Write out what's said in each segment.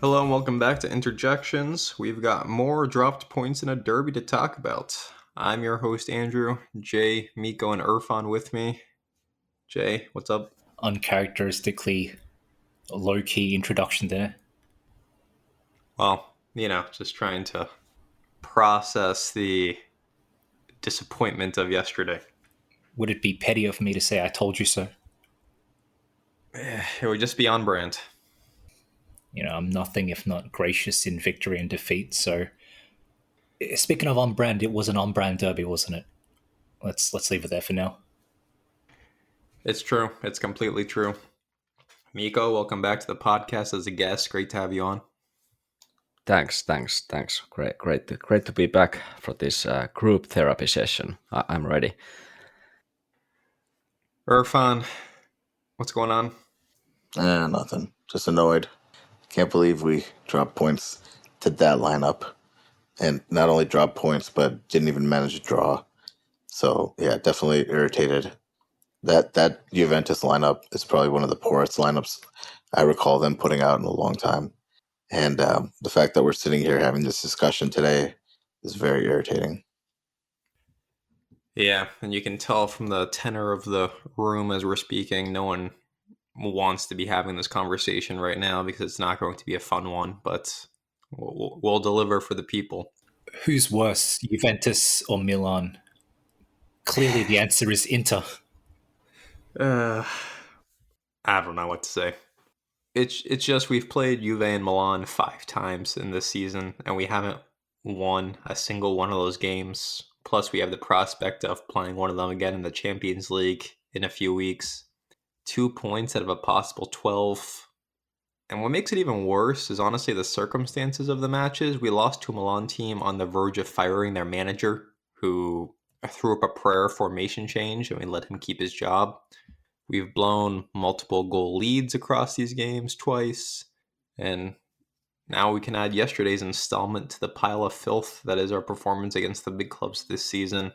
Hello and welcome back to Interjections. We've got more dropped points in a derby to talk about. I'm your host, Andrew. Jay, Mikko, and Irfan with me. Jay, what's up? Uncharacteristically low-key introduction there. Well, just trying to process the disappointment of yesterday. Would it be petty of me to say I told you so? It would just be on brand. I'm nothing if not gracious in victory and defeat. So, speaking of on brand, it was an on brand derby, wasn't it? Let's leave it there for now. It's true. It's completely true. Mikko, welcome back to the podcast as a guest. Great to have you on. Thanks. Great to be back for this group therapy session. I'm ready. Irfan, what's going on? Nothing. Just annoyed. Can't believe we dropped points to that lineup. And not only dropped points, but didn't even manage to draw. So, yeah, definitely irritated. That Juventus lineup is probably one of the poorest lineups I recall them putting out in a long time. And the fact that we're sitting here having this discussion today is very irritating. Yeah, and you can tell from the tenor of the room as we're speaking, no one wants to be having this conversation right now because it's not going to be a fun one, but we'll deliver for the people. Who's worse, Juventus or Milan? Clearly the answer is Inter. I don't know what to say. It's just we've played Juve and Milan 5 times in this season, and we haven't won a single one of those games. Plus, we have the prospect of playing one of them again in the Champions League in a few weeks. 2 points out of a possible 12. And what makes it even worse is honestly the circumstances of the matches. We lost to a Milan team on the verge of firing their manager, who threw up a prayer formation change, and we let him keep his job. We've blown multiple goal leads across these games twice. And now we can add yesterday's installment to the pile of filth that is our performance against the big clubs this season.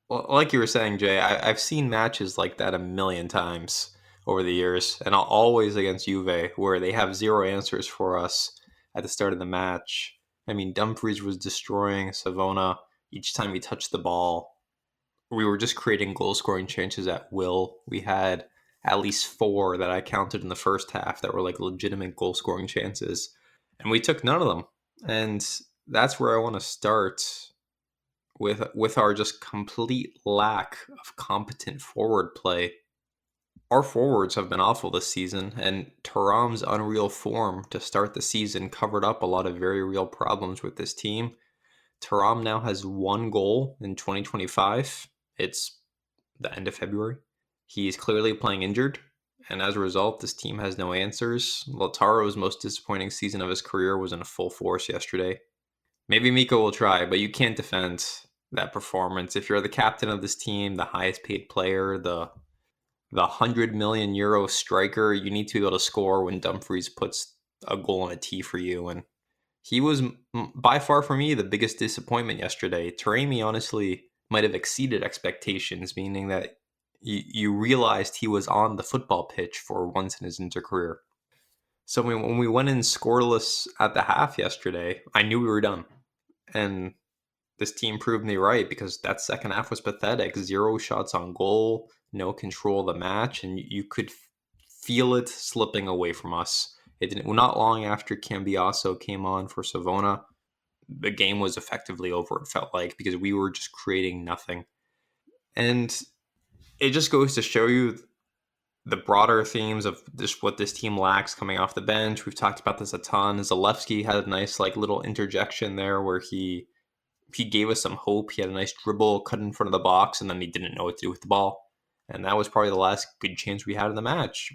Well, like you were saying, Jay, I've seen matches like that a million times over the years, and always against Juve, where they have zero answers for us at the start of the match. I mean, Dumfries was destroying Savona each time he touched the ball. We were just creating goal-scoring chances at will. We had at least 4 that I counted in the first half that were like legitimate goal-scoring chances, and we took none of them. And that's where I want to start with our just complete lack of competent forward play. Our forwards have been awful this season, and Thuram's unreal form to start the season covered up a lot of very real problems with this team. Thuram now has 1 goal in 2025. It's the end of February. He's clearly playing injured, and as a result, this team has no answers. Lautaro's most disappointing season of his career was in full force yesterday. Maybe Mikko will try, but you can't defend that performance. If you're the captain of this team, the highest paid player, the 100 million euro striker, you need to be able to score when Dumfries puts a goal on a tee for you. And he was by far for me the biggest disappointment yesterday. Taremi honestly might have exceeded expectations, meaning that you realized he was on the football pitch for once in his Inter career. So when we went in scoreless at the half yesterday, I knew we were done. And this team proved me right, because that second half was pathetic. 0 shots on goal, no control of the match, and you could feel it slipping away from us. It didn't. Not long after Cambiaso came on for Savona, the game was effectively over, it felt like, because we were just creating nothing. And it just goes to show you the broader themes of just what this team lacks coming off the bench. We've talked about this a ton. Zalewski had a nice little interjection there where he gave us some hope. He had a nice dribble, cut in front of the box, and then he didn't know what to do with the ball. And that was probably the last good chance we had in the match.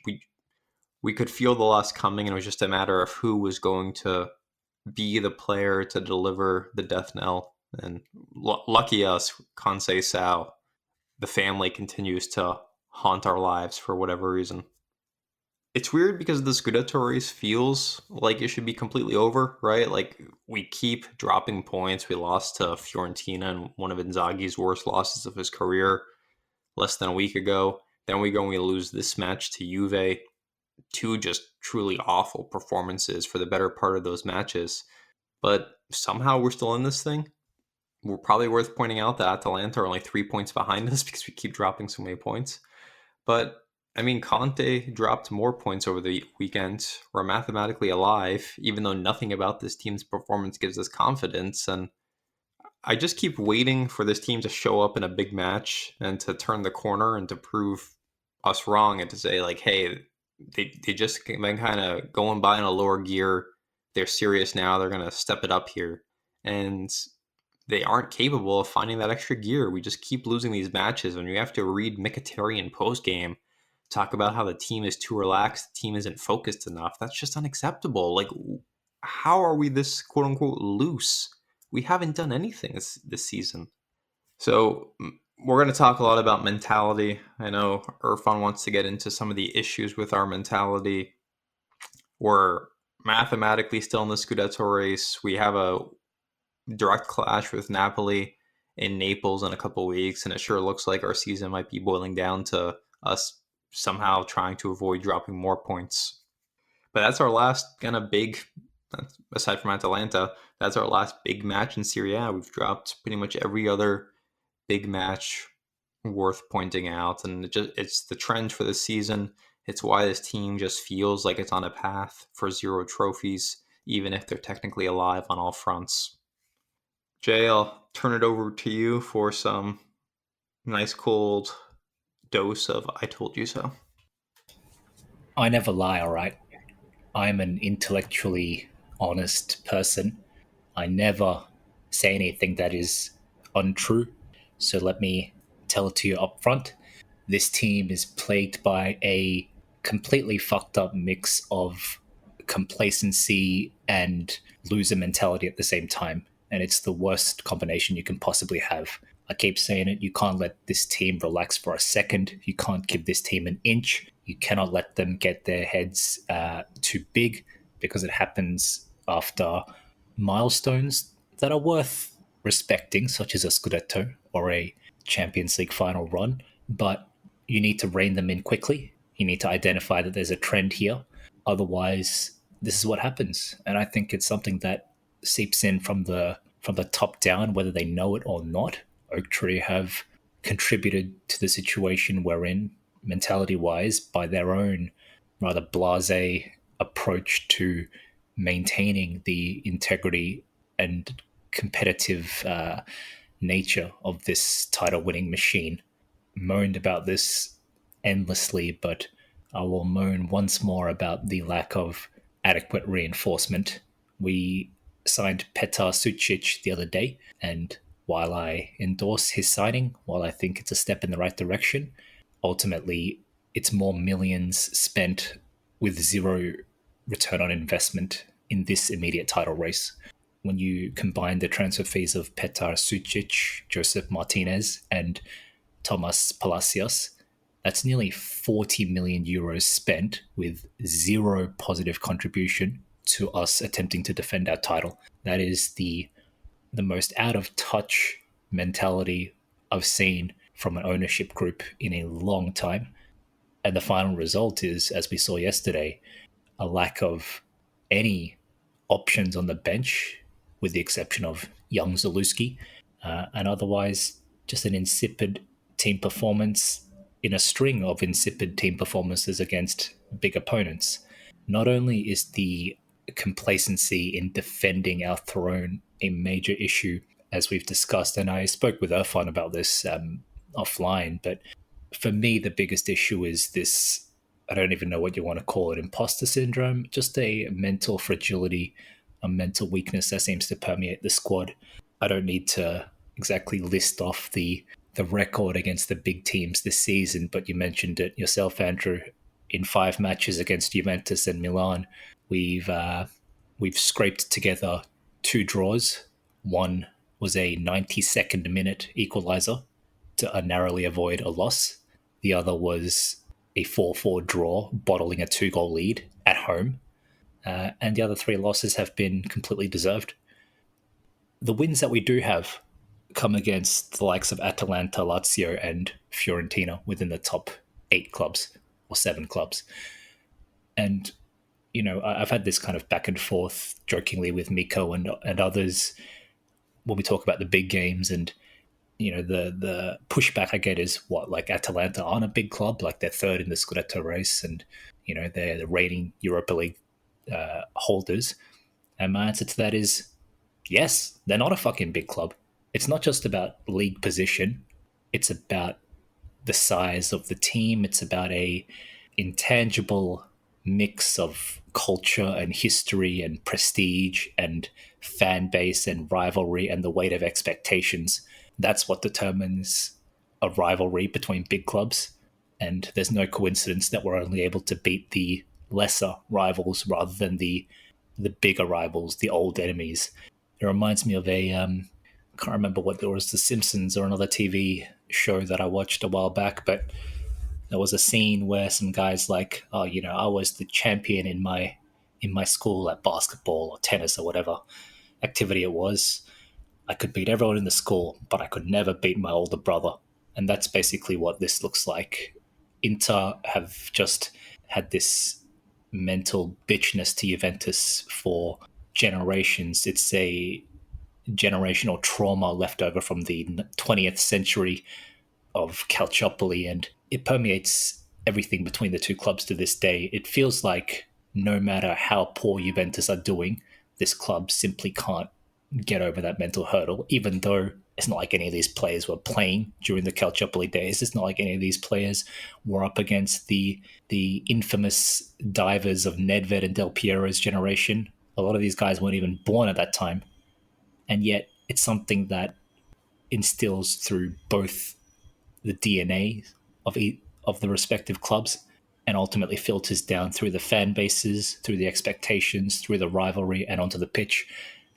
We could feel the loss coming, and it was just a matter of who was going to be the player to deliver the death knell. And lucky us, Kansei Sao, the family continues to haunt our lives for whatever reason. It's weird because the Scudetto race feels like it should be completely over, right? Like, we keep dropping points. We lost to Fiorentina in one of Inzaghi's worst losses of his career less than a week ago. Then we go and we lose this match to Juve. two just truly awful performances for the better part of those matches. But somehow we're still in this thing. We're probably worth pointing out that Atalanta are only 3 points behind us because we keep dropping so many points. But I mean, Conte dropped more points over the weekend. We're mathematically alive, even though nothing about this team's performance gives us confidence. And I just keep waiting for this team to show up in a big match and to turn the corner and to prove us wrong and to say, like, hey, they just been kind of going by in a lower gear. They're serious now. They're going to step it up here. And they aren't capable of finding that extra gear. We just keep losing these matches. When you have to read Mkhitaryan post-game, talk about how the team is too relaxed, the team isn't focused enough, that's just unacceptable. Like, how are we this quote-unquote loose? We haven't done anything this season. So we're going to talk a lot about mentality. I know Irfan wants to get into some of the issues with our mentality. We're mathematically still in the Scudetto race. We have a direct clash with Napoli in Naples in a couple weeks, and it sure looks like our season might be boiling down to us somehow trying to avoid dropping more points. But that's our last kind of big, aside from Atalanta, that's our last big match in Serie A. We've dropped pretty much every other big match worth pointing out, and it's the trend for this season. It's why this team just feels like it's on a path for 0 trophies, even if they're technically alive on all fronts. Jay, I'll turn it over to you for some nice cold dose of I told you so. I never lie, all right? I'm an intellectually honest person. I never say anything that is untrue. So let me tell it to you up front. This team is plagued by a completely fucked up mix of complacency and loser mentality at the same time. And it's the worst combination you can possibly have. I keep saying it, you can't let this team relax for a second. You can't give this team an inch. You cannot let them get their heads too big, because it happens after milestones that are worth respecting, such as a Scudetto or a Champions League final run. But you need to rein them in quickly. You need to identify that there's a trend here. Otherwise, this is what happens. And I think it's something that seeps in from the top down, whether they know it or not. Oaktree have contributed to the situation we're in, mentality-wise, by their own rather blasé approach to maintaining the integrity and competitive nature of this title-winning machine. Moaned about this endlessly, but I will moan once more about the lack of adequate reinforcement. We signed Petar Sucic the other day, and while I endorse his signing, while I think it's a step in the right direction, ultimately it's more millions spent with zero return on investment in this immediate title race. When you combine the transfer fees of Petar Sucic, Josep Martinez, and Thomas Palacios, that's nearly 40 million euros spent with zero positive contribution to us attempting to defend our title. That is the most out of touch mentality I've seen from an ownership group in a long time. And the final result is, as we saw yesterday, a lack of any options on the bench, with the exception of young Zaluski, and otherwise just an insipid team performance in a string of insipid team performances against big opponents. Not only is the complacency in defending our throne a major issue, as we've discussed, and I spoke with Irfan about this offline, but for me, the biggest issue is this, I don't even know what you want to call it, imposter syndrome, just a mental fragility, a mental weakness that seems to permeate the squad. I don't need to exactly list off the record against the big teams this season, but you mentioned it yourself, Andrew. In 5 matches against Juventus and Milan, we've scraped together 2 draws. One was a 92nd minute equaliser to narrowly avoid a loss. The other was a 4-4 draw, bottling a 2-goal lead at home. And the other 3 losses have been completely deserved. The wins that we do have come against the likes of Atalanta, Lazio, and Fiorentina within the top 8 clubs or 7 clubs. And I've had this kind of back and forth jokingly with Mikko and others when we talk about the big games. And the pushback I get is what, like, Atalanta aren't a big club, like they're third in the Scudetto race, and they're the reigning Europa League holders. And my answer to that is yes, they're not a fucking big club. It's not just about league position. It's about the size of the team. It's about a intangible mix of culture and history and prestige and fan base and rivalry and the weight of expectations. That's what determines a rivalry between big clubs. And there's no coincidence that we're only able to beat the lesser rivals rather than the bigger rivals, the old enemies. It reminds me of a can't remember what there was, The Simpsons or another TV show that I watched a while back, but there was a scene where some guys like, oh, I was the champion in my school at basketball or tennis or whatever activity it was. I could beat everyone in the school, but I could never beat my older brother. And that's basically what this looks like. Inter have just had this mental bitchness to Juventus for generations. It's a generational trauma left over from the 20th century of Calciopoli, and it permeates everything between the two clubs to this day. It feels like no matter how poor Juventus are doing, this club simply can't get over that mental hurdle, even though it's not like any of these players were playing during the Calciopoli days. It's not like any of these players were up against the infamous divers of Nedved and Del Piero's generation. A lot of these guys weren't even born at that time. And yet it's something that instills through both the DNA of the respective clubs and ultimately filters down through the fan bases, through the expectations, through the rivalry, and onto the pitch.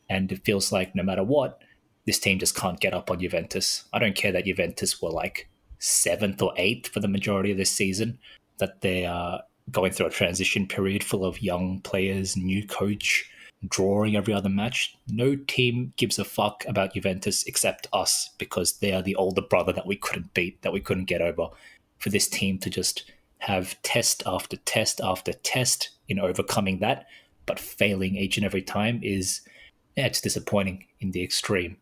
And it feels like no matter what, this team just can't get up on Juventus. I don't care that Juventus were like 7th or 8th for the majority of this season, that they are going through a transition period full of young players, new coach, drawing every other match. No team gives a fuck about Juventus except us, because they are the older brother that we couldn't beat, that we couldn't get over. For this team to just have test after test after test in overcoming that, but failing each and every time is, it's disappointing in the extreme.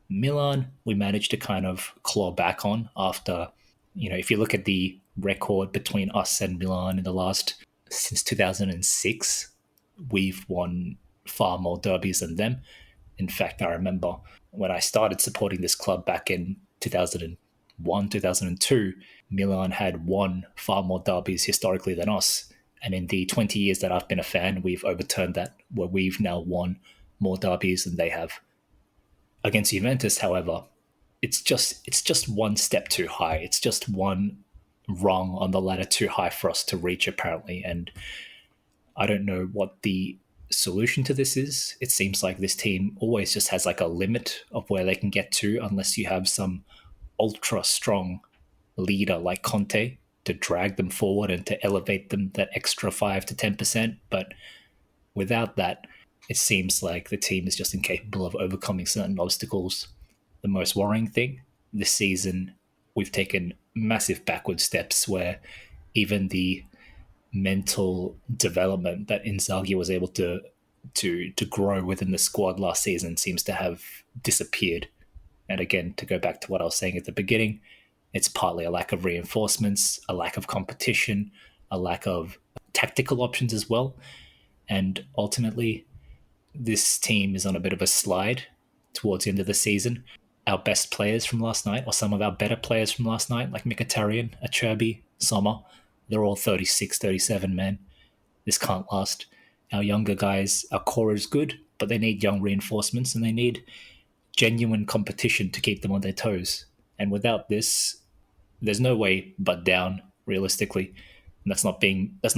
Milan, we managed to kind of claw back on after, if you look at the record between us and Milan in the last, since 2006, we've won far more derbies than them. In fact, I remember when I started supporting this club back in 2001, 2002, Milan had won far more derbies historically than us. And in the 20 years that I've been a fan, we've overturned that, where we've now won more derbies than they have. Against Juventus, however, it's just one step too high. It's just one rung on the ladder too high for us to reach, apparently. And I don't know what the solution to this is. It seems like this team always just has like a limit of where they can get to, unless you have some ultra strong leader like Conte to drag them forward and to elevate them that extra 5 to 10%. But without that, it seems like the team is just incapable of overcoming certain obstacles. The most worrying thing this season, we've taken massive backward steps where even the mental development that Inzaghi was able to grow within the squad last season seems to have disappeared. And again, to go back to what I was saying at the beginning, it's partly a lack of reinforcements, a lack of competition, a lack of tactical options as well. And ultimately, this team is on a bit of a slide towards the end of the season. Our best players from last night, or some of our better players from last night, like Mkhitaryan, Acerbi, Sommer, they're all 36, 37, man. This can't last. Our younger guys, our core is good, but they need young reinforcements and they need genuine competition to keep them on their toes. And without this, there's no way but down, realistically. And that's not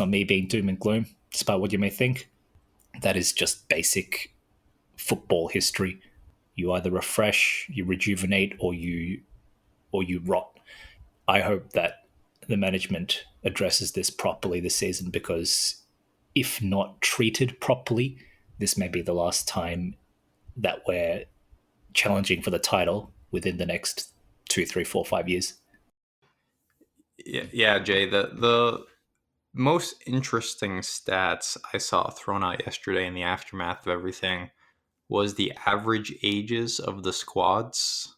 me being doom and gloom, despite what you may think. That is just basic football history. You either refresh, you rejuvenate, or you rot. I hope that the management addresses this properly this season, because if not treated properly, this may be the last time that we're challenging for the title within the next 2, 3, 4, 5 years. Yeah, Jay. The most interesting stats I saw thrown out yesterday in the aftermath of everything was the average ages of the squads.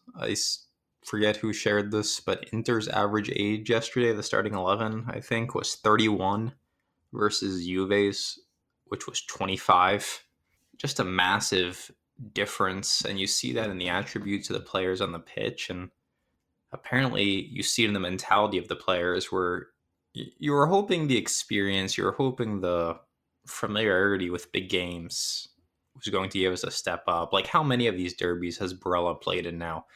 Forget who shared this, but Inter's average age yesterday, the starting 11, I think, was 31 versus Juve's, which was 25. Just a massive difference, and you see that in the attributes of the players on the pitch, and apparently you see it in the mentality of the players where you were hoping the experience, you were hoping the familiarity with big games was going to give us a step up. Like, how many of these derbies has Barella played in now?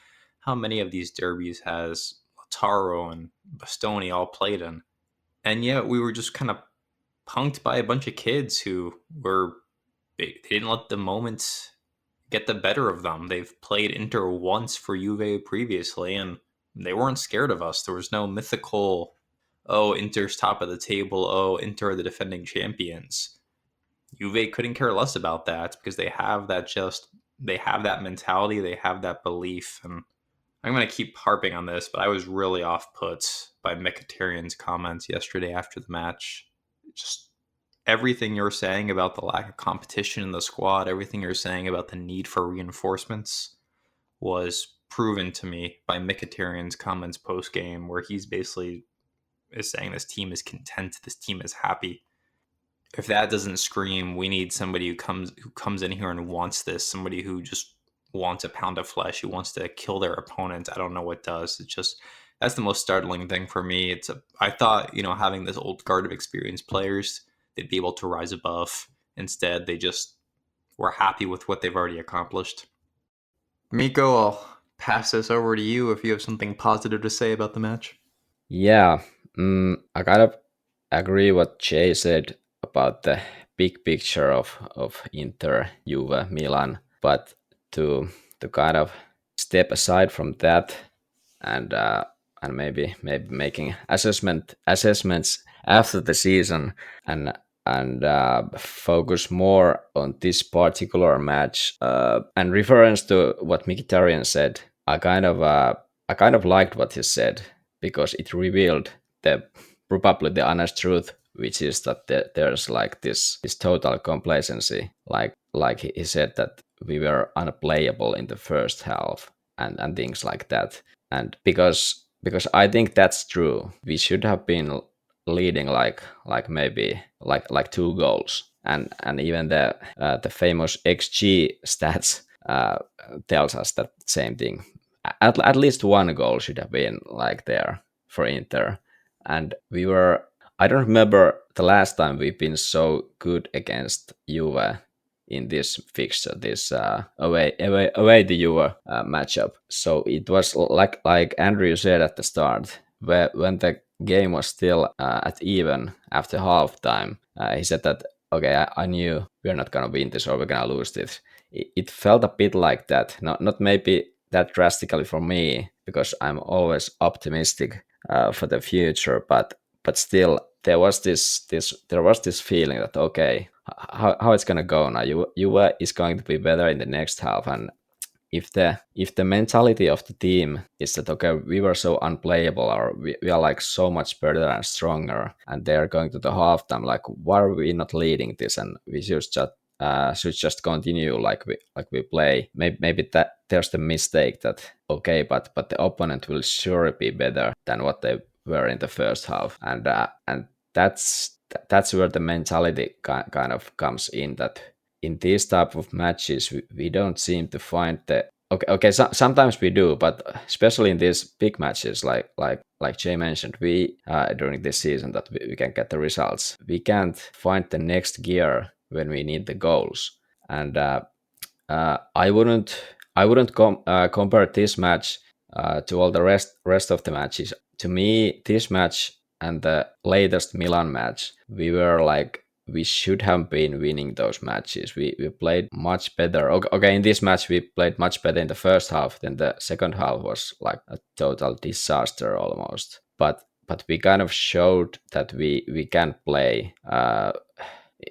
How many of these derbies has Lautaro and Bastoni all played in? And yet we were just kind of punked by a bunch of kids who they didn't let the moment get the better of them. They've played Inter once for Juve previously, and they weren't scared of us. There was no mythical, oh, Inter's top of the table, oh, Inter are the defending champions. Juve couldn't care less about that because they have that mentality, they have that belief. And I'm going to keep harping on this, but I was really off put by Mkhitaryan's comments yesterday after the match. Just everything you're saying about the lack of competition in the squad, everything you're saying about the need for reinforcements was proven to me by Mkhitaryan's comments post game, where he's basically is saying this team is content, this team is happy. If that doesn't scream, we need somebody who comes in here and wants this, somebody who just wants a pound of flesh, who wants to kill their opponent. I don't know what does. It's just that's the most startling thing for me. I thought, having this old guard of experienced players, they'd be able to rise above. Instead, they just were happy with what they've already accomplished. Mikko, I'll pass this over to you if you have something positive to say about the match. Yeah, I kind of agree what Jay said about the big picture of Inter, Juve, Milan, but to kind of step aside from that and maybe making assessments after the season and focus more on this particular match. And reference to what Mkhitaryan said, I kind of liked what he said because it revealed probably the honest truth, which is that there's like this total complacency. Like he said that we were unplayable in the first half and things like that. And because I think that's true, we should have been leading like maybe like 2 goals, and even the famous XG stats tells us that same thing. At least 1 goal should have been like there for Inter, and I don't remember the last time we've been so good against Juve in this fixture, this away to Juve matchup. So it was like Andrew said at the start, when the game was still at even after halftime. He said that, okay, I knew we're not gonna win this or we're gonna lose this. It felt a bit like that, not maybe that drastically for me, because I'm always optimistic for the future, but still there was this feeling that, okay, how it's gonna go now? Juve is going to be better in the next half, and if the mentality of the team is that, okay, we were so unplayable, or we are like so much better and stronger, and they're going to the halftime, like, why are we not leading this? And we should just continue like we play. Maybe that there's the mistake that, okay, but the opponent will surely be better than what they were in the first half, and that's where the mentality kind of comes in, that in these type of matches we don't seem to find the sometimes we do, but especially in these big matches like Jay mentioned, we during this season, that we can get the results, we can't find the next gear when we need the goals. And I wouldn't compare this match to all the rest of the matches. To me, this match and the latest Milan match, we should have been winning those matches. We played much better. Okay, in this match we played much better in the first half. Then the second half was like a total disaster almost. But we kind of showed that we can play.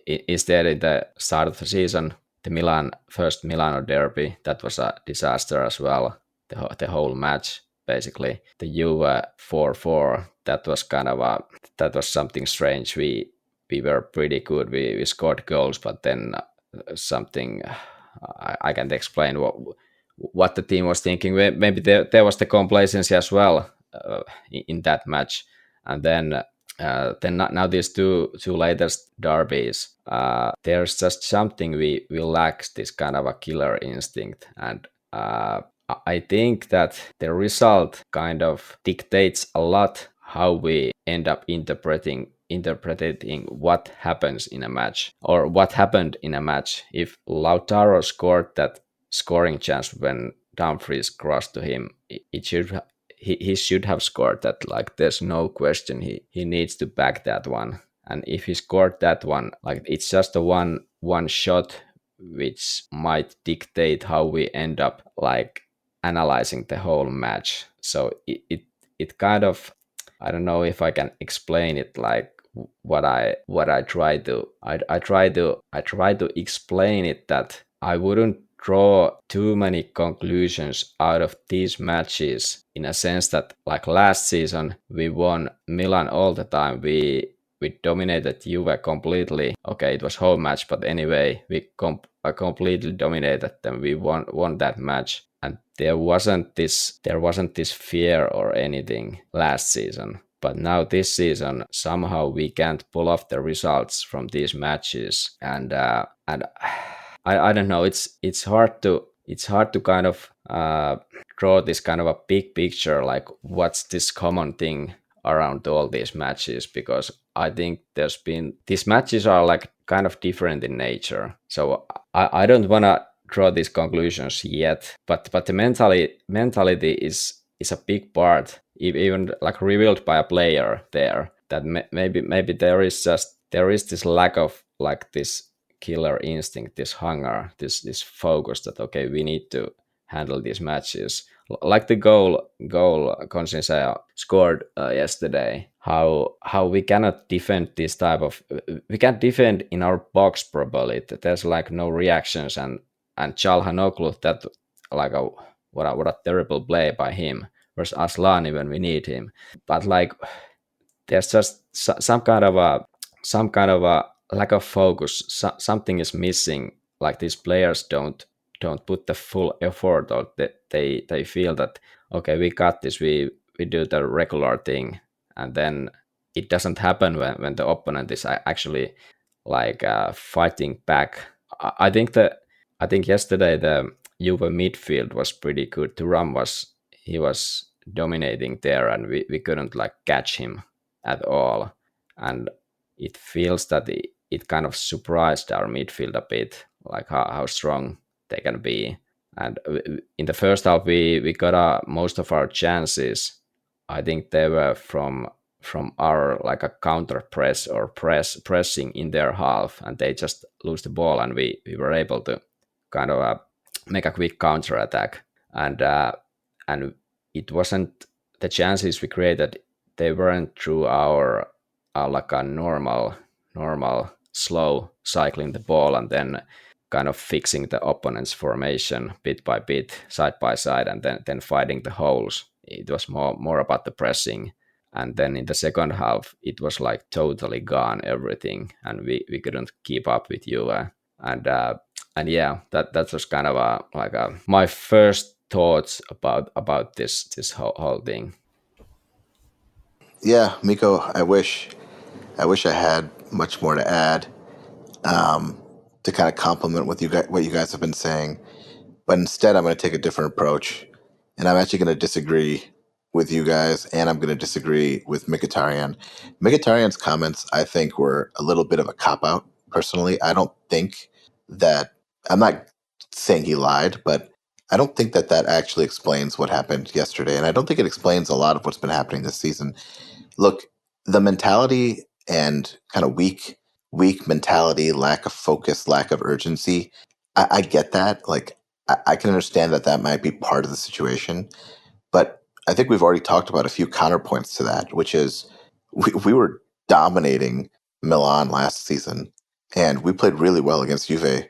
Instead, in the start of the season, the first Milano derby, that was a disaster as well. The whole match, basically. The Juve 4-4, that was kind of that was something strange. We were pretty good. We scored goals, but then something I can't explain what the team was thinking. Maybe there was the complacency as well in that match, and then now these two latest derbies, there's just something we lack, this kind of a killer instinct, and I think that the result kind of dictates a lot how we end up interpreting what happens in a match, or what happened in a match. If Lautaro scored that scoring chance when Dumfries crossed to him, it should he should have scored that. Like, there's no question. He needs to back that one. And if he scored that one, like, it's just a one shot which might dictate how we end up like analyzing the whole match. So it kind of, I don't know if I can explain it, like what I try to I try to explain it, that I wouldn't draw too many conclusions out of these matches, in a sense that, like, last season we won Milan all the time. We dominated Juve completely. Okay, it was home match, but anyway, we completely dominated them. We won that match, and there wasn't this fear or anything last season. But now this season, somehow we can't pull off the results from these matches, and I don't know. It's hard to kind of draw this kind of a big picture, like what's this common thing around all these matches, because I think these matches are like kind of different in nature. So I don't want to draw these conclusions yet, but the mentality is a big part, even like revealed by a player there, that maybe there is this lack of like this killer instinct, this hunger, this focus that, okay, we need to handle these matches. Like the goal Consinsea scored yesterday, how we cannot defend this type of, we can't defend in our box probably. There's like no reactions, and Çalhanoğlu, that like what a terrible play by him versus Aslani when we need him. But like, there's just some kind of a lack of focus. Something is missing. Like, these players don't put the full effort, or they feel that, okay, we got this, we do the regular thing, and then it doesn't happen when the opponent is actually like fighting back. I think yesterday the Juve midfield was pretty good. Thuram was dominating there, and we couldn't like catch him at all, and it feels that it kind of surprised our midfield a bit, like how strong they can be. And in the first half, we got most of our chances. I think they were from our like a counter press or pressing in their half, and they just lose the ball, and we were able to kind of make a quick counter attack, and it wasn't, the chances we created, they weren't through our like a normal slow cycling the ball and then kind of fixing the opponent's formation bit by bit, side by side, and then fighting the holes. It was more about the pressing. And then in the second half, it was like totally gone, everything, and we couldn't keep up with you. And yeah, that was kind of my first thoughts about this whole thing. Yeah, Mikko, I wish I had much more to add, to kind of complement what you guys have been saying. But instead, I'm going to take a different approach, and I'm actually going to disagree with you guys, and I'm going to disagree with Mkhitaryan. Mkhitaryan's comments, I think, were a little bit of a cop-out, personally. I don't think that, I'm not saying he lied, but I don't think that actually explains what happened yesterday, and I don't think it explains a lot of what's been happening this season. Look, the mentality and kind of weak mentality, lack of focus, lack of urgency, I get that. Like, I can understand that might be part of the situation, but I think we've already talked about a few counterpoints to that, which is we were dominating Milan last season, and we played really well against Juve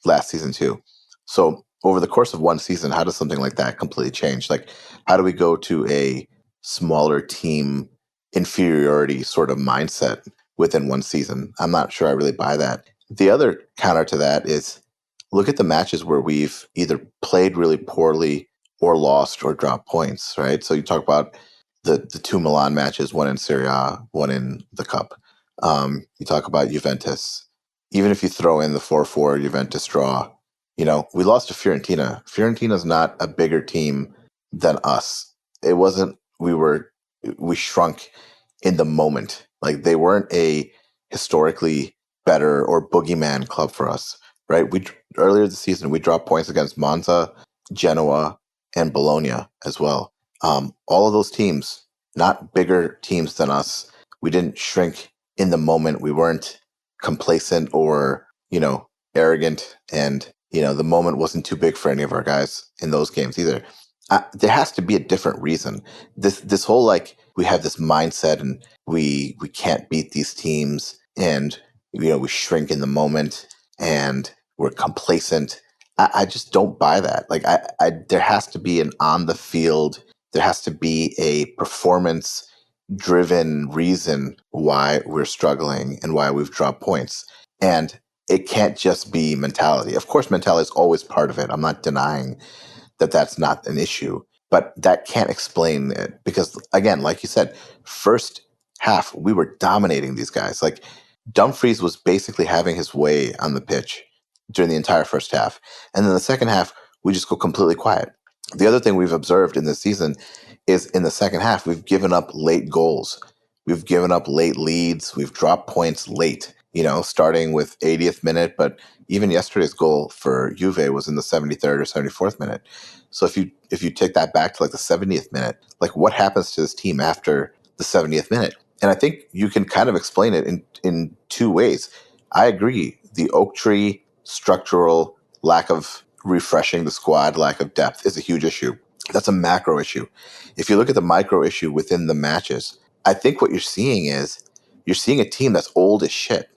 last season too. So over the course of one season, how does something like that completely change? Like, how do we go to a smaller team inferiority sort of mindset within one season. I'm not sure I really buy that. The other counter to that is look at the matches where we've either played really poorly or lost or dropped points, right? So you talk about the two Milan matches, one in Serie A, one in the Cup. You talk about Juventus. Even if you throw in the 4-4 Juventus draw, we lost to Fiorentina. Fiorentina's not a bigger team than us. It wasn't, we shrunk in the moment. Like they weren't a historically better or boogeyman club for us, right? Earlier this season, we dropped points against Monza, Genoa, and Bologna as well. All of those teams, not bigger teams than us. We didn't shrink in the moment. We weren't complacent or, arrogant. And, the moment wasn't too big for any of our guys in those games either. There has to be a different reason. This whole, like, we have this mindset and we can't beat these teams and, we shrink in the moment and we're complacent. I just don't buy that. Like, there has to be an on the field, there has to be a performance driven reason why we're struggling and why we've dropped points. And it can't just be mentality. Of course, mentality is always part of it. I'm not denying that that's not an issue, but that can't explain it because, again, like you said, first half, we were dominating these guys. Like, Dumfries was basically having his way on the pitch during the entire first half. And then the second half, we just go completely quiet. The other thing we've observed in this season is in the second half, we've given up late goals. We've given up late leads. We've dropped points late, starting with 80th minute. But even yesterday's goal for Juve was in the 73rd or 74th minute. So if you take that back to like the 70th minute, like what happens to this team after the 70th minute? And I think you can kind of explain it in two ways. I agree. The oak tree structural lack of refreshing the squad, lack of depth is a huge issue. That's a macro issue. If you look at the micro issue within the matches, I think what you're seeing is you're seeing a team that's old as shit.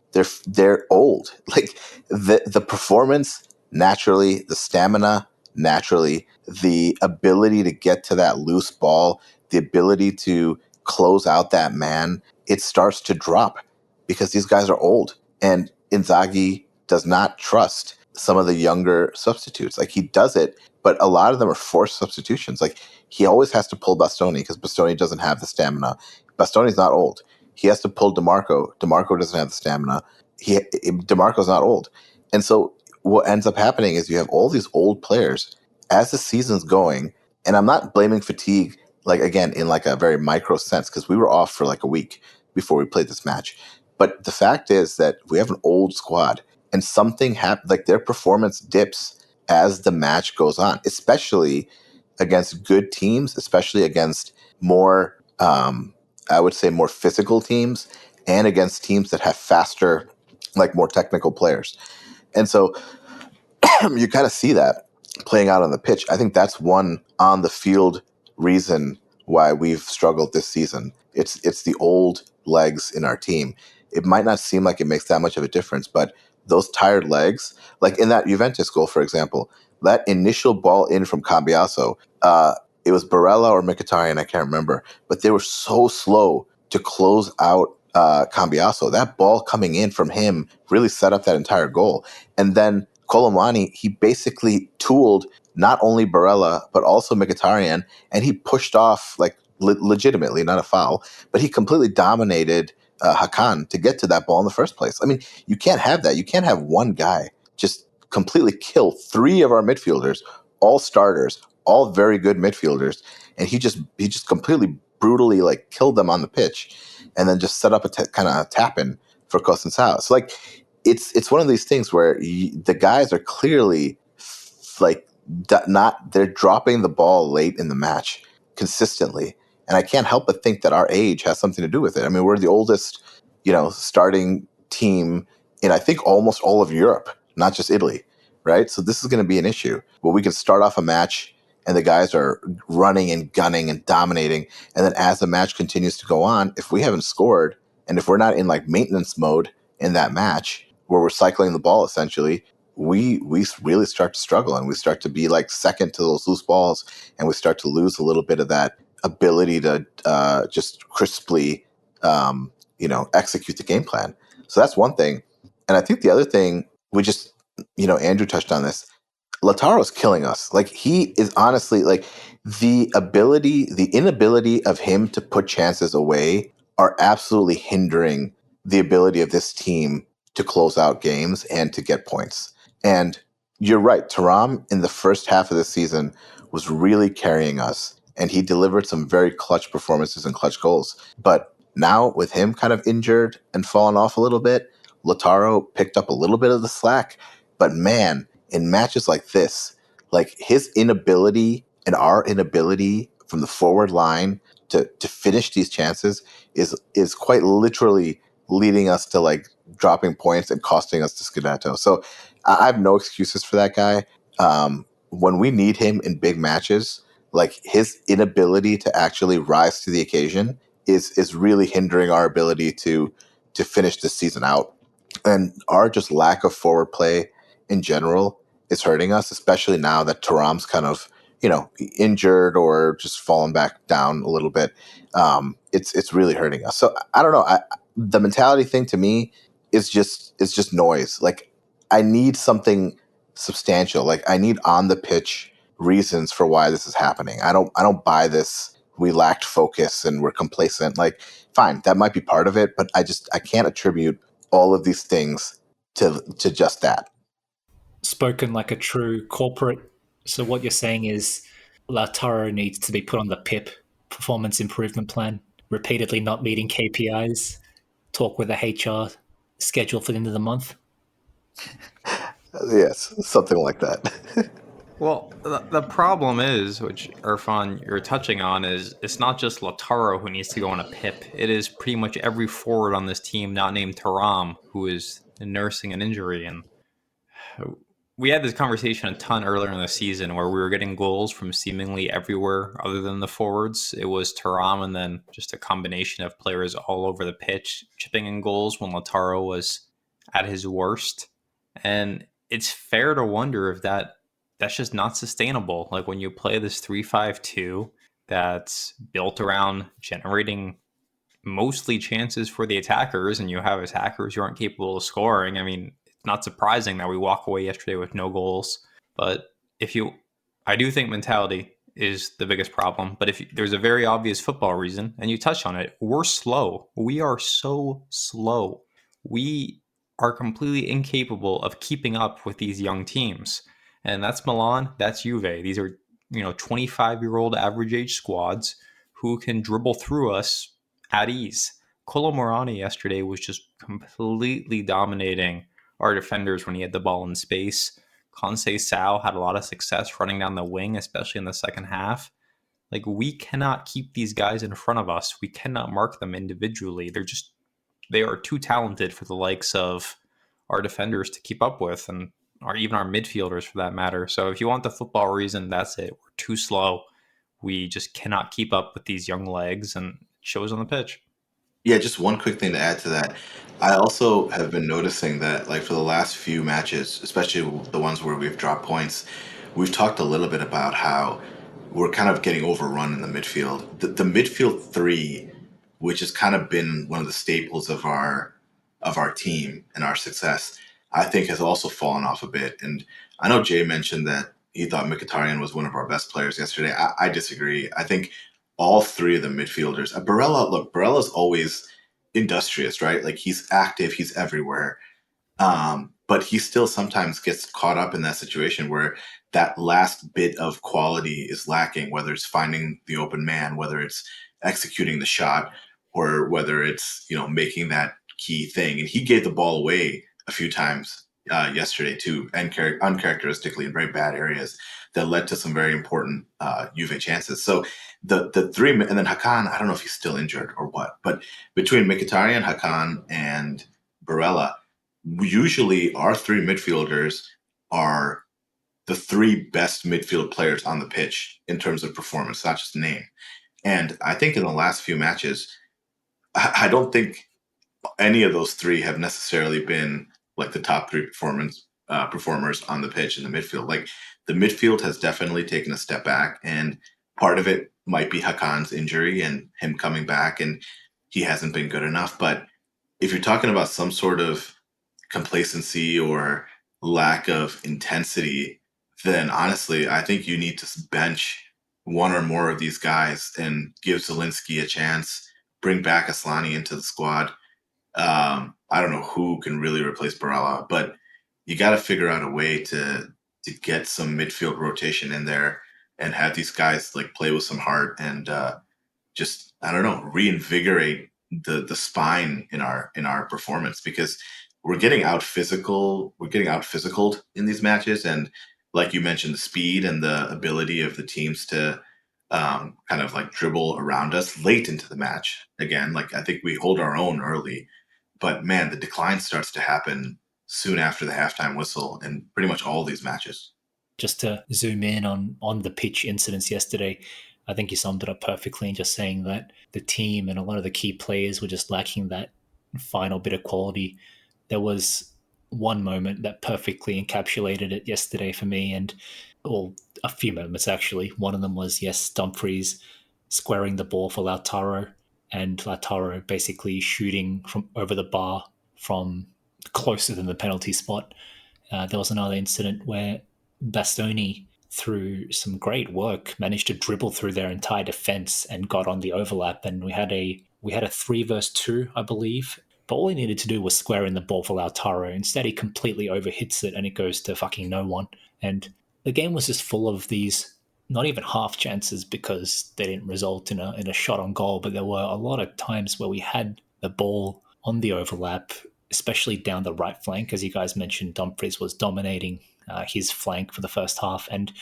They're old. Like the performance naturally, the stamina naturally, the ability to get to that loose ball, the ability to close out that man, it starts to drop because these guys are old. And Inzaghi does not trust some of the younger substitutes. Like he does it, but a lot of them are forced substitutions. Like he always has to pull Bastoni because Bastoni doesn't have the stamina. Bastoni's not old. He has to pull DeMarco. DeMarco doesn't have the stamina. DeMarco's not old. And so what ends up happening is you have all these old players as the season's going, and I'm not blaming fatigue, like again, in like a very micro sense, because we were off for like a week before we played this match. But the fact is that we have an old squad and something happened, like their performance dips as the match goes on, especially against good teams, especially against more, I would say, more physical teams and against teams that have faster, like more technical players. And so you kind of see that playing out on the pitch. I think that's one on the field reason why we've struggled this season. It's the old legs in our team. It might not seem like it makes that much of a difference, but those tired legs, like in that Juventus goal, for example, that initial ball in from Cambiaso, it was Barella or Mkhitaryan, I can't remember, but they were so slow to close out Cambiaso. That ball coming in from him really set up that entire goal. And then Colomani, he basically tooled not only Barella, but also Mkhitaryan, and he pushed off, like legitimately, not a foul, but he completely dominated Hakan to get to that ball in the first place. I mean, you can't have that. You can't have one guy just completely kill three of our midfielders, all starters, all very good midfielders, and he just completely brutally like killed them on the pitch, and then just set up a kind of tap in for Cosençao. So like, it's one of these things where the guys are clearly like they're dropping the ball late in the match consistently. And I can't help but think that our age has something to do with it. I mean, we're the oldest, starting team in, I think, almost all of Europe, not just Italy, right? So this is going to be an issue where we can start off a match and the guys are running and gunning and dominating. And then as the match continues to go on, if we haven't scored and if we're not in like maintenance mode in that match where we're cycling the ball essentially, we really start to struggle and we start to be like second to those loose balls and we start to lose a little bit of that ability to just crisply execute the game plan. So that's one thing. And I think the other thing, Andrew touched on this. Lautaro's killing us. Like, he is honestly, like, the inability of him to put chances away are absolutely hindering the ability of this team to close out games and to get points. And you're right, Thuram in the first half of the season was really carrying us, and he delivered some very clutch performances and clutch goals. But now, with him kind of injured and fallen off a little bit, Lautaro picked up a little bit of the slack. But man, in matches like this, like, his inability and our inability from the forward line to finish these chances is quite literally leading us to, like, dropping points and costing us the Scudetto. So I have no excuses for that guy. When we need him in big matches, like, his inability to actually rise to the occasion is really hindering our ability to finish this season out. And our just lack of forward play in general is hurting us, especially now that Thuram's kind of, injured or just fallen back down a little bit. It's really hurting us. So I don't know. The mentality thing to me is just noise. Like, I need something substantial. Like, I need on the pitch reasons for why this is happening. I don't buy this. We lacked focus and we're complacent. Like, fine, that might be part of it, but I can't attribute all of these things to just that. Spoken like a true corporate. So what you're saying is Lautaro needs to be put on the PIP, performance improvement plan, repeatedly not meeting KPIs, talk with the HR, schedule for the end of the month. Yes, something like that. Well, the problem is, which Irfan you're touching on, is it's not just Lautaro who needs to go on a PIP. It is pretty much every forward on this team not named Thuram who is nursing an injury. And we had this conversation a ton earlier in the season where we were getting goals from seemingly everywhere other than the forwards. It was Thuram and then just a combination of players all over the pitch chipping in goals when Lautaro was at his worst. And it's fair to wonder if that's just not sustainable. Like, when you play this 3-5-2 that's built around generating mostly chances for the attackers, and you have attackers who aren't capable of scoring. I mean, it's not surprising that we walk away yesterday with no goals. But I do think mentality is the biggest problem. But there's a very obvious football reason, and you touched on it, we're slow. We are so slow. We are completely incapable of keeping up with these young teams. And that's Milan, that's Juve. These are, 25-year-old average age squads who can dribble through us at ease. Kolo Muani yesterday was just completely dominating our defenders when he had the ball in space. Conceição had a lot of success running down the wing, especially in the second half. Like, we cannot keep these guys in front of us. We cannot mark them individually. They are too talented for the likes of our defenders to keep up with, and even our midfielders for that matter. So if you want the football reason, that's it. We're too slow. We just cannot keep up with these young legs, and it shows on the pitch. Yeah, just one quick thing to add to that. I also have been noticing that, like, for the last few matches, especially the ones where we've dropped points, we've talked a little bit about how we're kind of getting overrun in the midfield. The midfield three, which has kind of been one of the staples of our team and our success, I think has also fallen off a bit. And I know Jay mentioned that he thought Mkhitaryan was one of our best players yesterday. I disagree. I think all three of the midfielders, Barella's always industrious, right? Like, he's active, he's everywhere. But he still sometimes gets caught up in that situation where that last bit of quality is lacking, whether it's finding the open man, whether it's executing the shot, or whether it's, making that key thing. And he gave the ball away a few times yesterday too, and uncharacteristically in very bad areas that led to some very important Juve chances. So the three, and then Hakan, I don't know if he's still injured or what, but between Mkhitaryan, Hakan, and Barella, usually our three midfielders are the three best midfield players on the pitch in terms of performance, not just name. And I think in the last few matches, I don't think any of those three have necessarily been like the top three performers on the pitch in the midfield. Like, the midfield has definitely taken a step back, and part of it might be Hakan's injury and him coming back. And he hasn't been good enough. But if you're talking about some sort of complacency or lack of intensity, then honestly, I think you need to bench one or more of these guys and give Zelensky a chance, bring back Aslani into the squad. I don't know who can really replace Barella, but you got to figure out a way to get some midfield rotation in there and have these guys like play with some heart and just I don't know reinvigorate the spine in our performance because we're getting out physicaled in these matches and like you mentioned the speed and the ability of the teams to kind of like dribble around us late into the match again like I think we hold our own early but man the decline starts to happen soon after the halftime whistle in pretty much all these matches. Just to zoom in on the pitch incidents yesterday, I think you summed it up perfectly in just saying that the team and a lot of the key players were just lacking that final bit of quality. There was one moment that perfectly encapsulated it yesterday for me, and well, a few moments actually. One of them was yes, Dumfries squaring the ball for Lautaro, and Lautaro basically shooting from over the bar from closer than the penalty spot. There was another incident where Bastoni, through some great work, managed to dribble through their entire defense and got on the overlap. And we had a 3-2, I believe. But all he needed to do was square in the ball for Lautaro. Instead, he completely overhits it and it goes to fucking no one. And the game was just full of these not even half chances because they didn't result in a shot on goal. But there were a lot of times where we had the ball on the overlap, especially down the right flank. As you guys mentioned, Dumfries was dominating his flank for the first half, and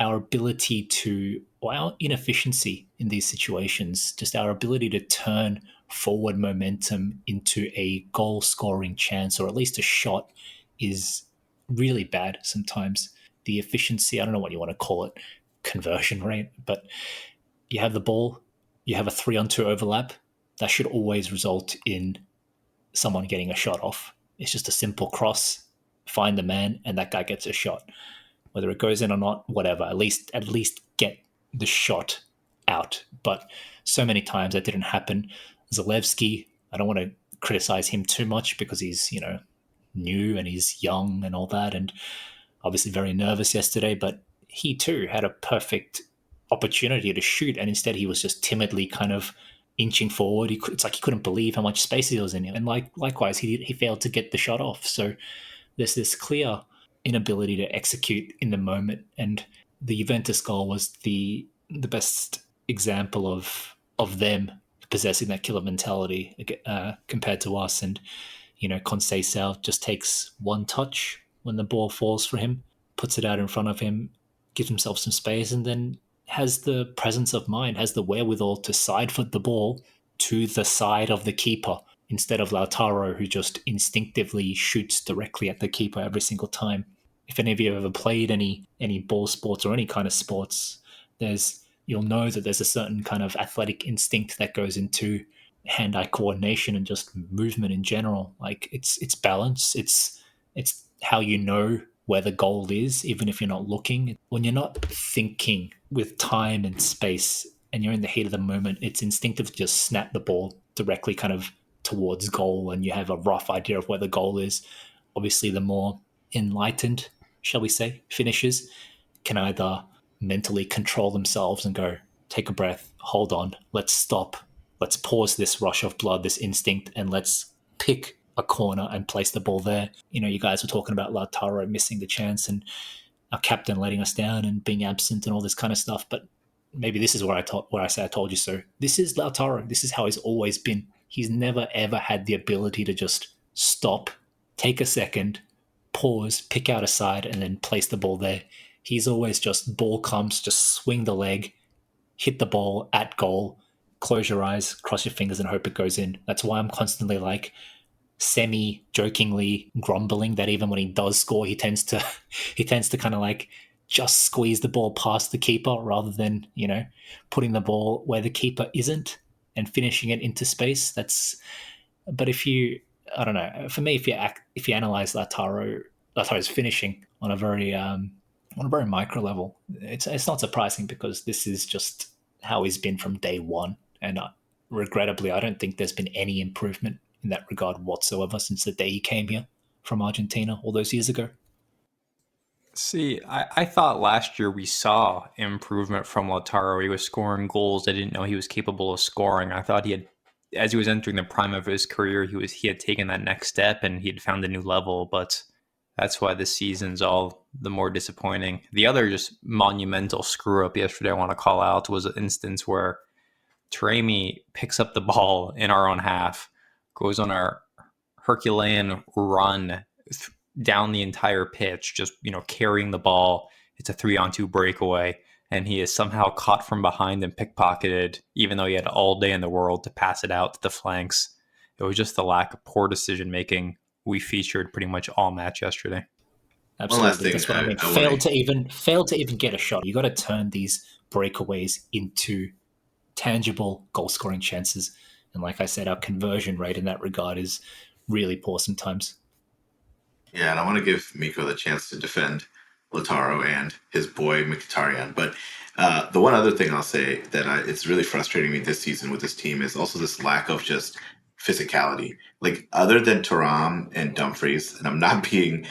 our ability to, or our inefficiency in these situations, just our ability to turn forward momentum into a goal scoring chance or at least a shot is really bad sometimes. The efficiency, I don't know what you want to call it, conversion rate, but you have the ball, you have a 3-on-2 overlap, that should always result in someone getting a shot off. It's just a simple cross, find the man, and that guy gets a shot. Whether it goes in or not, whatever. At least get the shot out. But so many times that didn't happen. Zalewski, I don't want to criticize him too much because he's, new and he's young and all that, and obviously very nervous yesterday, but he too had a perfect opportunity to shoot, and instead he was just timidly kind of inching forward. It's like he couldn't believe how much space he was in him. And likewise, he failed to get the shot off. So there's this clear inability to execute in the moment. And the Juventus goal was the best example of them possessing that killer mentality compared to us. And, Conceição just takes one touch when the ball falls for him, puts it out in front of him, gives himself some space, and then has the presence of mind, has the wherewithal to side foot the ball to the side of the keeper instead of Lautaro, who just instinctively shoots directly at the keeper every single time. If any of you have ever played any ball sports or any kind of sports, you'll know that there's a certain kind of athletic instinct that goes into hand-eye coordination and just movement in general. Like it's balance. It's how you know where the goal is, even if you're not looking. When you're not thinking with time and space and you're in the heat of the moment, it's instinctive to just snap the ball directly kind of towards goal and you have a rough idea of where the goal is. Obviously, the more enlightened, shall we say, finishers can either mentally control themselves and go, take a breath, hold on, let's stop, let's pause this rush of blood, this instinct, and let's pick a corner and place the ball there. You guys were talking about Lautaro missing the chance and our captain letting us down and being absent and all this kind of stuff. But maybe this is where I say I told you so. This is Lautaro. This is how he's always been. He's never ever had the ability to just stop, take a second, pause, pick out a side, and then place the ball there. He's always just ball comes, just swing the leg, hit the ball at goal, close your eyes, cross your fingers, and hope it goes in. That's why I'm constantly like semi-jokingly grumbling that even when he does score, he tends to kind of like just squeeze the ball past the keeper rather than putting the ball where the keeper isn't and finishing it into space. But if you, I don't know, for me, if you analyze Lautaro's finishing on a very micro level, it's not surprising because this is just how he's been from day one. And regrettably, I don't think there's been any improvement in that regard whatsoever since the day he came here from Argentina all those years ago. See, I thought last year we saw improvement from Lautaro. He was scoring goals I didn't know he was capable of scoring. I thought he had, as he was entering the prime of his career, he had taken that next step and he had found a new level. But that's why this season's all the more disappointing. The other just monumental screw up yesterday I want to call out was an instance where Taremi picks up the ball in our own half, goes on our Herculean run down the entire pitch, just carrying the ball. It's a 3-on-2 breakaway, and he is somehow caught from behind and pickpocketed, even though he had all day in the world to pass it out to the flanks. It was just the lack of poor decision making we featured pretty much all match yesterday. Absolutely, that's what I mean. Failed to even get a shot. You got to turn these breakaways into tangible goal scoring chances. And like I said, our conversion rate in that regard is really poor sometimes. Yeah, and I want to give Mikko the chance to defend Lautaro and his boy Mkhitaryan. But the one other thing I'll say that it's really frustrating me this season with this team is also this lack of just physicality. Like other than Thuram and Dumfries, and I'm not being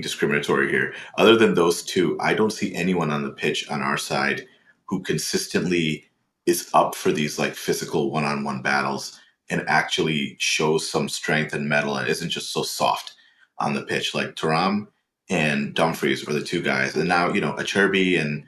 discriminatory here. Other than those two, I don't see anyone on the pitch on our side who consistently is up for these like physical one-on-one battles and actually shows some strength and mettle and isn't just so soft on the pitch. Like Thuram and Dumfries are the two guys. And now, Acerbi and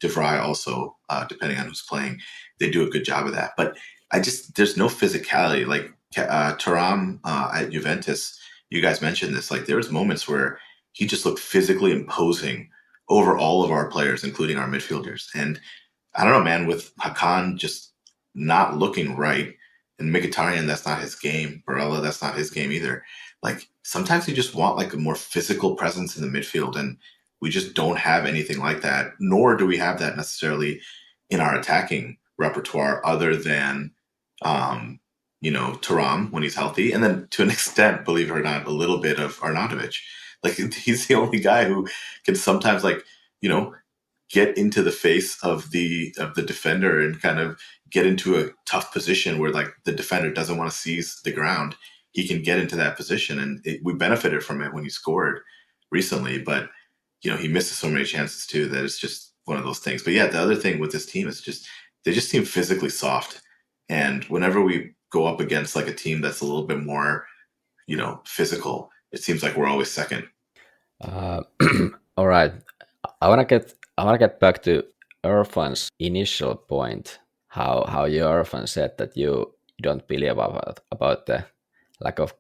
De Vrij also, depending on who's playing, they do a good job of that. But there's no physicality. Like Thuram at Juventus, you guys mentioned this. Like there was moments where he just looked physically imposing over all of our players, including our midfielders. And I don't know, man, with Hakan just not looking right, and Mkhitaryan, that's not his game. Barella, that's not his game either. Like sometimes you just want like a more physical presence in the midfield, and we just don't have anything like that. Nor do we have that necessarily in our attacking repertoire, other than Thuram when he's healthy, and then to an extent, believe it or not, a little bit of Arnautovic. Like he's the only guy who can sometimes get into the face of the defender and kind of get into a tough position where like the defender doesn't want to seize the ground. He can get into that position, and we benefited from it when he scored recently. But he misses so many chances too that it's just one of those things. But yeah, the other thing with this team is just they just seem physically soft, and whenever we go up against like a team that's a little bit more physical, it seems like we're always second. All right, I want to get back to Irfan's initial point. How you Irfan said that you don't believe about the lack of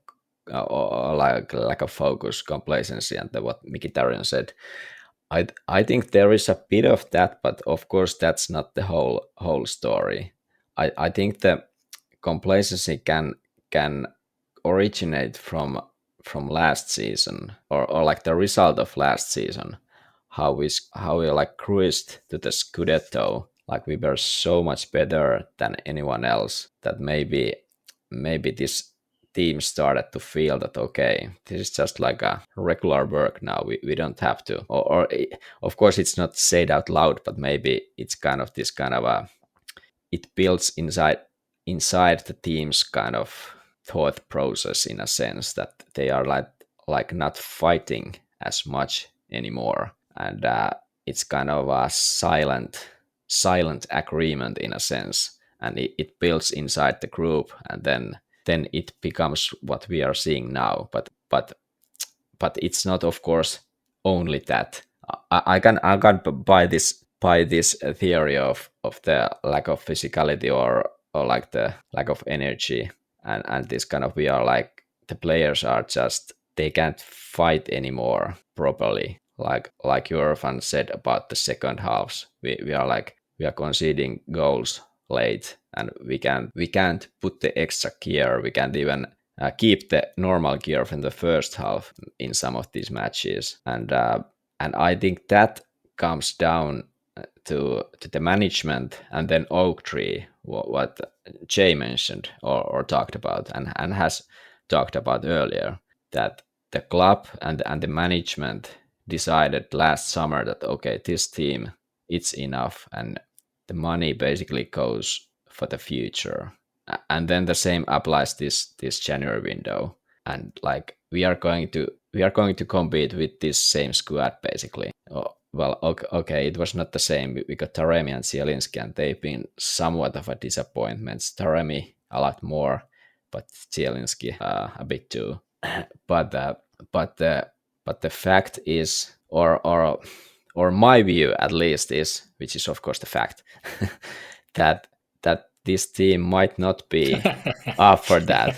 lack of focus, complacency, and what Mkhitaryan said. I think there is a bit of that, but of course that's not the whole story. I think the complacency can originate from last season or like the result of last season. How we like cruised to the Scudetto, like we were so much better than anyone else that maybe this team started to feel that okay, this is just like a regular work now. We don't have to, or of course it's not said out loud, but maybe it's kind of this kind of a it builds inside the team's kind of thought process in a sense that they are like not fighting as much anymore, and it's kind of a silent agreement in a sense, and it builds inside the group, and then it becomes what we are seeing now. But it's not, of course, only that. I can buy this theory of the lack of physicality or like the lack of energy, and this kind of we are like the players are just they can't fight anymore properly. Like your fan said about the second halves, we are conceding goals late, and we can't put the extra gear. We can't even keep the normal gear from the first half in some of these matches, and I think that comes down to the management, and then Oak Tree, what Jay mentioned or talked about and has talked about earlier, that the club and the management decided last summer that okay, this team it's enough, and the money basically goes for the future. And then the same applies this January window. And like we are going to compete with this same squad basically. Oh, well, okay, it was not the same. We got Taremi and Zielinski, and they've been somewhat of a disappointment. Taremi a lot more, but Zielinski a bit too. but the fact is, or my view at least is, which is of course the fact, that this team might not be up for that.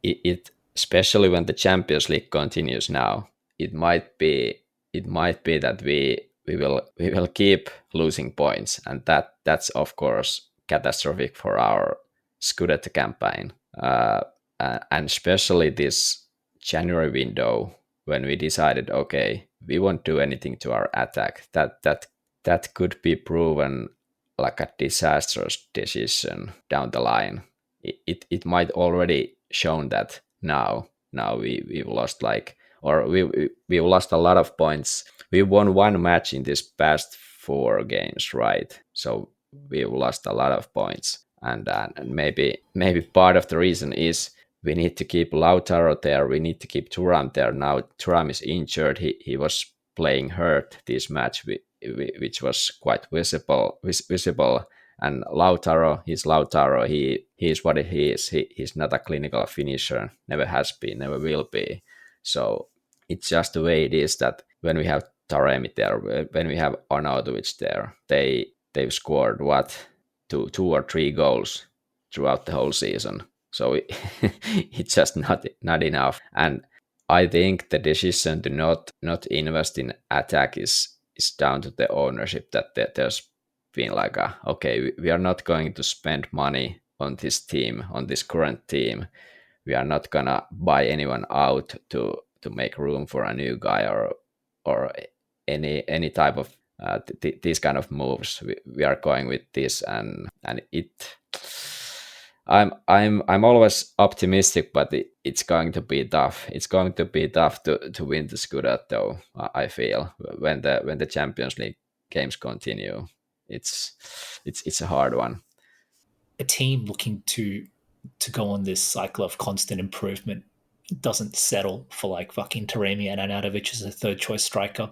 It especially when the Champions League continues now, it might be that we will keep losing points, and that's of course catastrophic for our Scudetto campaign, and especially this January window when we decided, okay, we won't do anything to our attack. That could be proven like a disastrous decision down the line. It might already shown that now we've lost we've lost a lot of points. We won one match in this past 4 games, right? So we've lost a lot of points, and maybe part of the reason is we need to keep Lautaro there. We need to keep Thuram there. Now Thuram is injured. He was playing hurt this match, which was quite visible. And Lautaro, he's Lautaro. He is what he is. He's not a clinical finisher. Never has been. Never will be. So it's just the way it is that when we have Taremi there, when we have Arnautovic there, they've scored two or three goals throughout the whole season. So it's just not enough. And I think the decision to not invest in attack is down to the ownership, that there's been like okay, we are not going to spend money on this team, on this current team. We are not gonna buy anyone out to make room for a new guy or any type of these kind of moves. We are going with this, and it. I'm always optimistic, but it's going to be tough. It's going to be tough to win the Scudetto. I feel when the Champions League games continue, it's a hard one. A team looking to go on this cycle of constant improvement doesn't settle for like fucking Taremi and Arnautovic as a third choice striker.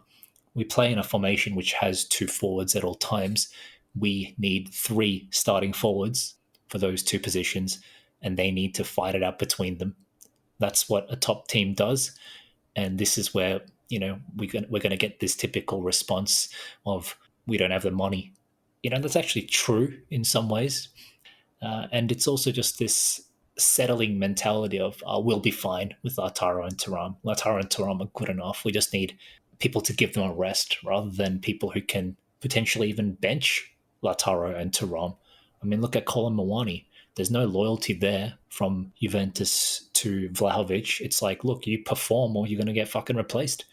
We play in a formation which has 2 forwards at all times. We need 3 starting forwards for those 2 positions, and they need to fight it out between them. That's what a top team does, and this is where we're going to get this typical response of we don't have the money. That's actually true in some ways, and it's also just this settling mentality of we'll be fine with Lautaro and Thuram. Lautaro and Thuram are good enough. We just need people to give them a rest rather than people who can potentially even bench Lautaro and Thuram. I mean, look at Colin Mawani. There's no loyalty there from Juventus to Vlahovic. It's like, look, you perform or you're going to get fucking replaced.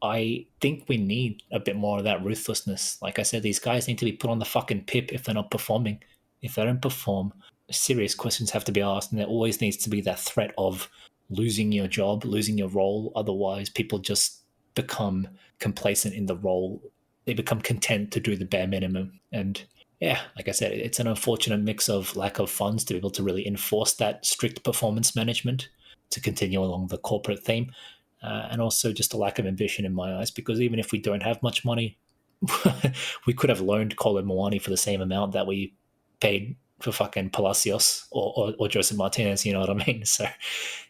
I think we need a bit more of that ruthlessness. Like I said, these guys need to be put on the fucking pip if they're not performing. If they don't perform, serious questions have to be asked, and there always needs to be that threat of losing your job, losing your role. Otherwise, people just become complacent in the role. They become content to do the bare minimum. And yeah, like I said, it's an unfortunate mix of lack of funds to be able to really enforce that strict performance management to continue along the corporate theme, and also just a lack of ambition in my eyes, because even if we don't have much money, we could have loaned Colin Mawani for the same amount that we paid for fucking Palacios or Joseph Martinez, you know what I mean? So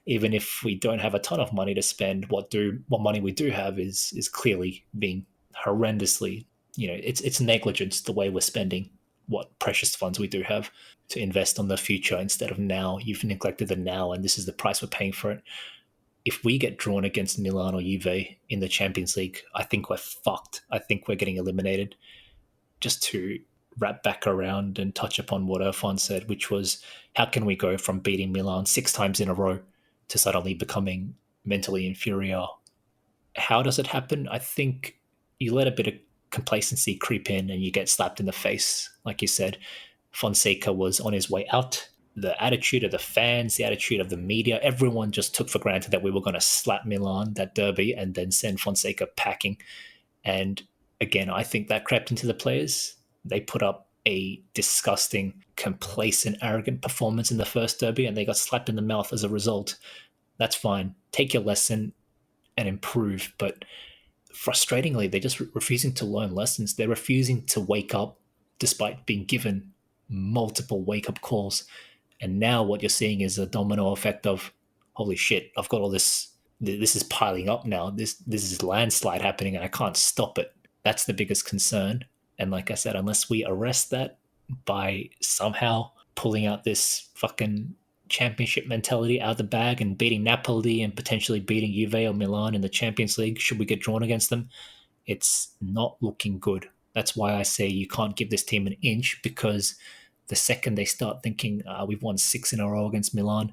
even if we don't have a ton of money to spend, what money we do have is clearly being horrendously, it's negligence the way we're spending what precious funds we do have to invest on the future instead of now. You've neglected the now, and this is the price we're paying for it. If we get drawn against Milan or Juve in the Champions League, I think we're fucked. I think we're getting eliminated. Just to wrap back around and touch upon what Irfan said, which was, how can we go from beating Milan 6 times in a row to suddenly becoming mentally inferior? How does it happen? I think you let a bit of complacency creep in and you get slapped in the face. Like you said, Fonseca was on his way out. The attitude of the fans, the attitude of the media, everyone just took for granted that we were going to slap Milan, that derby, and then send Fonseca packing. And again, I think that crept into the players. They put up a disgusting, complacent, arrogant performance in the first derby and they got slapped in the mouth as a result. That's fine. Take your lesson and improve. But frustratingly, they're just refusing to learn lessons. They're refusing to wake up despite being given multiple wake up calls. And now what you're seeing is a domino effect of, holy shit, I've got all this. This is piling up now. This is landslide happening and I can't stop it. That's the biggest concern. And like I said, unless we arrest that by somehow pulling out this fucking championship mentality out of the bag and beating Napoli and potentially beating Juve or Milan in the Champions League, should we get drawn against them, it's not looking good. That's why I say you can't give this team an inch, because the second they start thinking, we've won 6 in a row against Milan,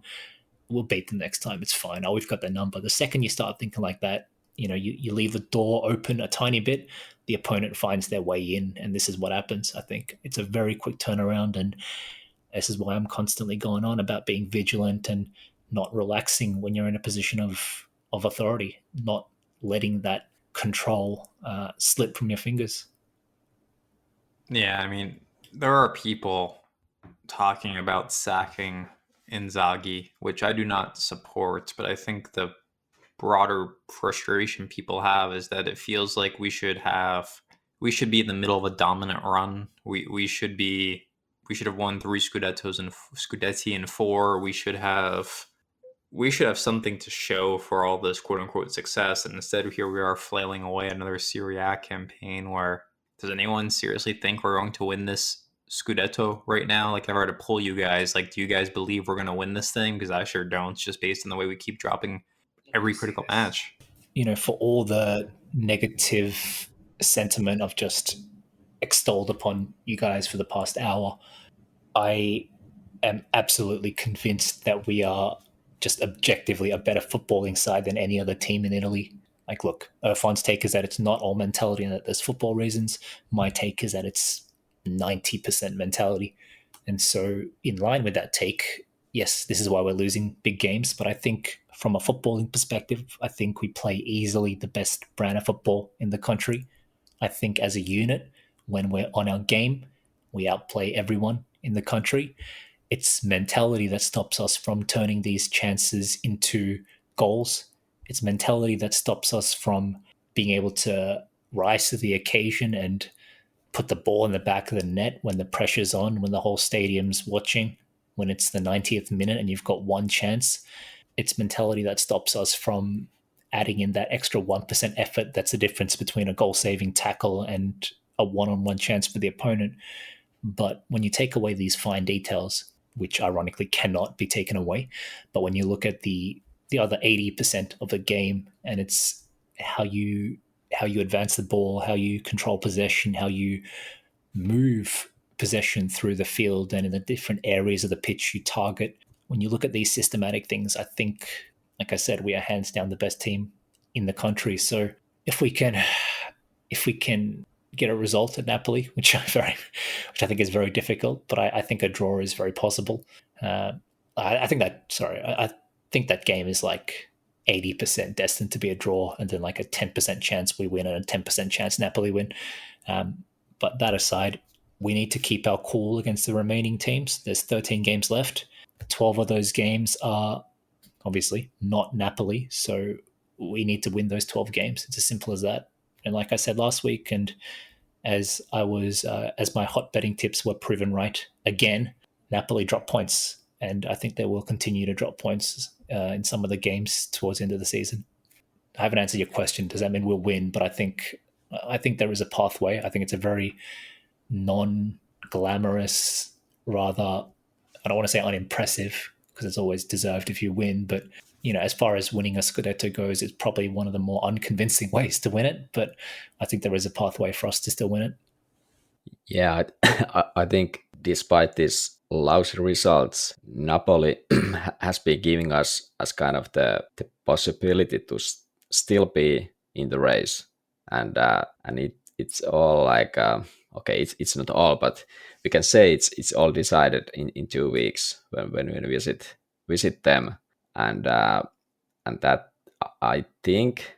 we'll beat them next time, it's fine. We've got their number. The second you start thinking like that, you leave the door open a tiny bit, the opponent finds their way in, and this is what happens. I think it's a very quick turnaround, and this is why I'm constantly going on about being vigilant and not relaxing when you're in a position of authority, not letting that control slip from your fingers. Yeah, I mean, there are people talking about sacking Inzaghi, which I do not support, but I think the broader frustration people have is that it feels like we should be in the middle of a dominant run. We should have won 3 Scudetti in 4. We should have something to show for all this quote unquote success, and instead here we are flailing away another Serie A campaign where, does anyone seriously think we're going to win this Scudetto right now? Like, if I were to pull you guys, like, do you guys believe we're going to win this thing? Because I sure don't, just based on the way we keep dropping every critical match. For all the negative sentiment I've just extolled upon you guys for the past hour, I am absolutely convinced that we are just objectively a better footballing side than any other team in Italy. Like, look, Irfan's take is that it's not all mentality and that there's football reasons. My take is that it's 90% mentality. And so, in line with that take, yes, this is why we're losing big games. But I think from a footballing perspective, I think we play easily the best brand of football in the country. I think as a unit, when we're on our game, we outplay everyone in the country. It's mentality that stops us from turning these chances into goals. It's mentality that stops us from being able to rise to the occasion and put the ball in the back of the net when the pressure's on, when the whole stadium's watching, when it's the 90th minute and you've got one chance. It's mentality that stops us from adding in that extra 1% effort that's the difference between a goal-saving tackle and a one-on-one chance for the opponent. But when you take away these fine details, which ironically cannot be taken away, but when you look at the other 80% of the game, and it's how you advance the ball, how you control possession, how you move possession through the field and in the different areas of the pitch you target. When you look at these systematic things, I think, like I said, we are hands down the best team in the country. So if we can get a result at Napoli, which I think is very difficult, but I think a draw is very possible. I think that game is like 80% destined to be a draw, and then like a 10% chance we win and a 10% chance Napoli win. But that aside, we need to keep our cool against the remaining teams. There's 13 games left. 12 of those games are obviously not Napoli, so we need to win those 12 games. It's as simple as that. And like I said last week, and as my hot betting tips were proven right again, Napoli dropped points, and I think they will continue to drop points in some of the games towards the end of the season. I haven't answered your question. Does that mean we'll win? But I think there is a pathway. I think it's a very non-glamorous, rather, I don't want to say unimpressive, because it's always deserved if you win, but as far as winning a Scudetto goes, it's probably one of the more unconvincing ways to win it, but I think there is a pathway for us to still win it. Yeah, I think despite these lousy results, Napoli has been giving us as kind of the possibility to still be in the race, and it's all like okay, it's not all, but we can say it's all decided in 2 weeks when we visit them, and that I think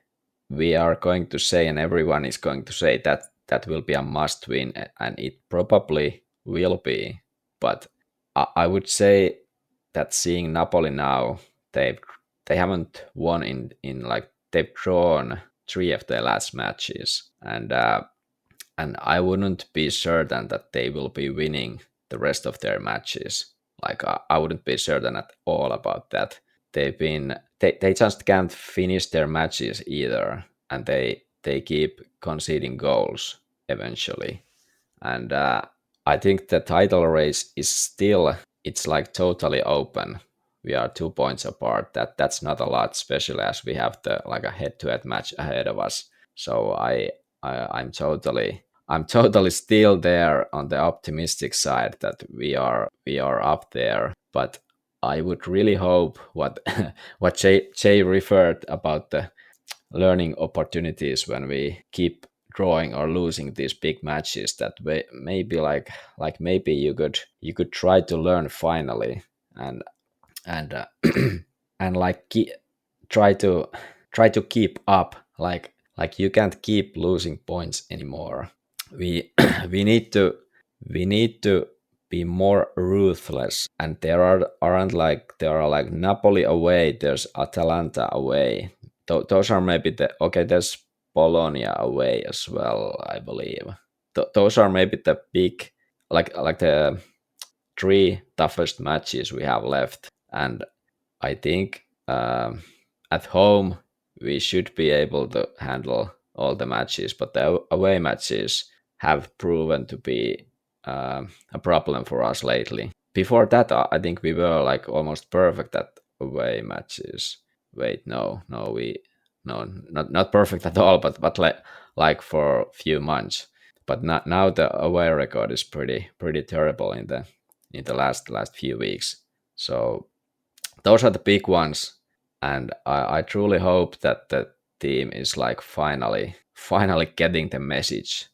we are going to say, and everyone is going to say, that will be a must win, and it probably will be. But I would say that seeing Napoli now, they haven't won in like they've drawn 3 of their last matches, and I wouldn't be certain that they will be winning the rest of their matches. Like I wouldn't be certain at all about that. They just can't finish their matches either, and they keep conceding goals eventually. And I think the title race is still, it's like totally open. We are 2 points apart. That's not a lot, especially as we have the like a head-to-head match ahead of us. So I'm totally still there on the optimistic side that we are up there. But I would really hope what what Jay referred about the learning opportunities when we keep drawing or losing these big matches, that maybe like maybe you could try to learn finally, and and like try to keep up, like you can't keep losing points anymore. We we need to we need to be more ruthless, and there are like Napoli away, there's Atalanta away. Those are maybe there's Bologna away as well, I believe. Those are maybe the big, like the 3 toughest matches we have left. And I think at home we should be able to handle all the matches, but the away matches have proven to be a problem for us lately. Before that, I think we were like almost perfect at away matches. Wait, no, not perfect at all, but like for a few months. But now the away record is pretty terrible in the last few weeks. So those are the big ones, and I truly hope that the team is like finally getting the message,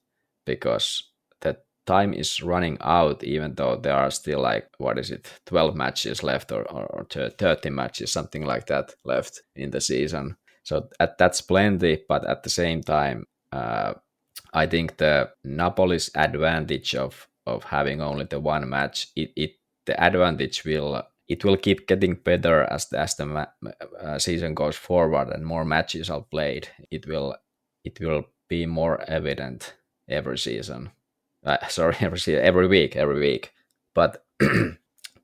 because the time is running out, even though there are still like, what is it, 12 matches left, or 30 matches, something like that, left in the season. So that's plenty, but at the same time, I think the Napoli's advantage of having only the one match, the advantage will keep getting better as the season goes forward and more matches are played. It will be more evident every season. Sorry, every week. But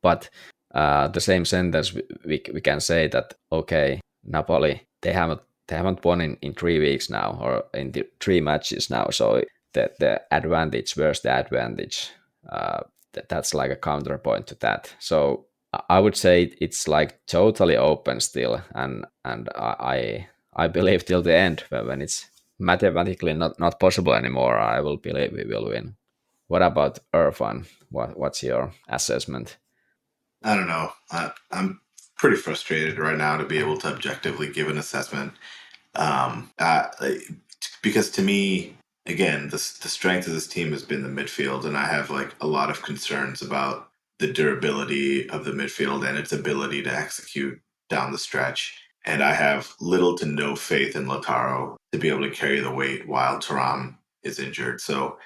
but the same sentence we can say that, okay, Napoli, they haven't won in 3 weeks now, or in the 3 matches now. So the advantage, where's the advantage? That's like a counterpoint to that. So I would say it's like totally open still, and I believe till the end, when it's mathematically not possible anymore, I will believe we will win. What about Irfan? What's your assessment? I don't know. I'm pretty frustrated right now to be able to objectively give an assessment. Um, uh, because to me, again, the strength of this team has been the midfield, and I have like a lot of concerns about the durability of the midfield and its ability to execute down the stretch. And I have little to no faith in Lautaro to be able to carry the weight while Thuram is injured. So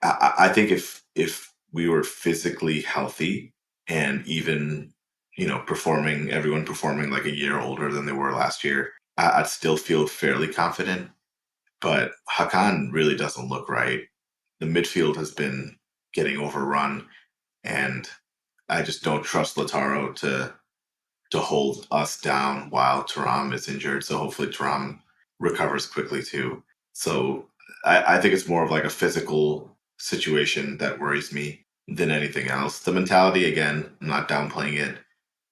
I think if we were physically healthy and even everyone performing like a year older than they were last year, I'd still feel fairly confident. But Hakan really doesn't look right. The midfield has been getting overrun, and I just don't trust Lautaro to hold us down while Thuram is injured. So hopefully Thuram recovers quickly too. So I think it's more of like a physical situation that worries me than anything else. The mentality, again, I'm not downplaying it,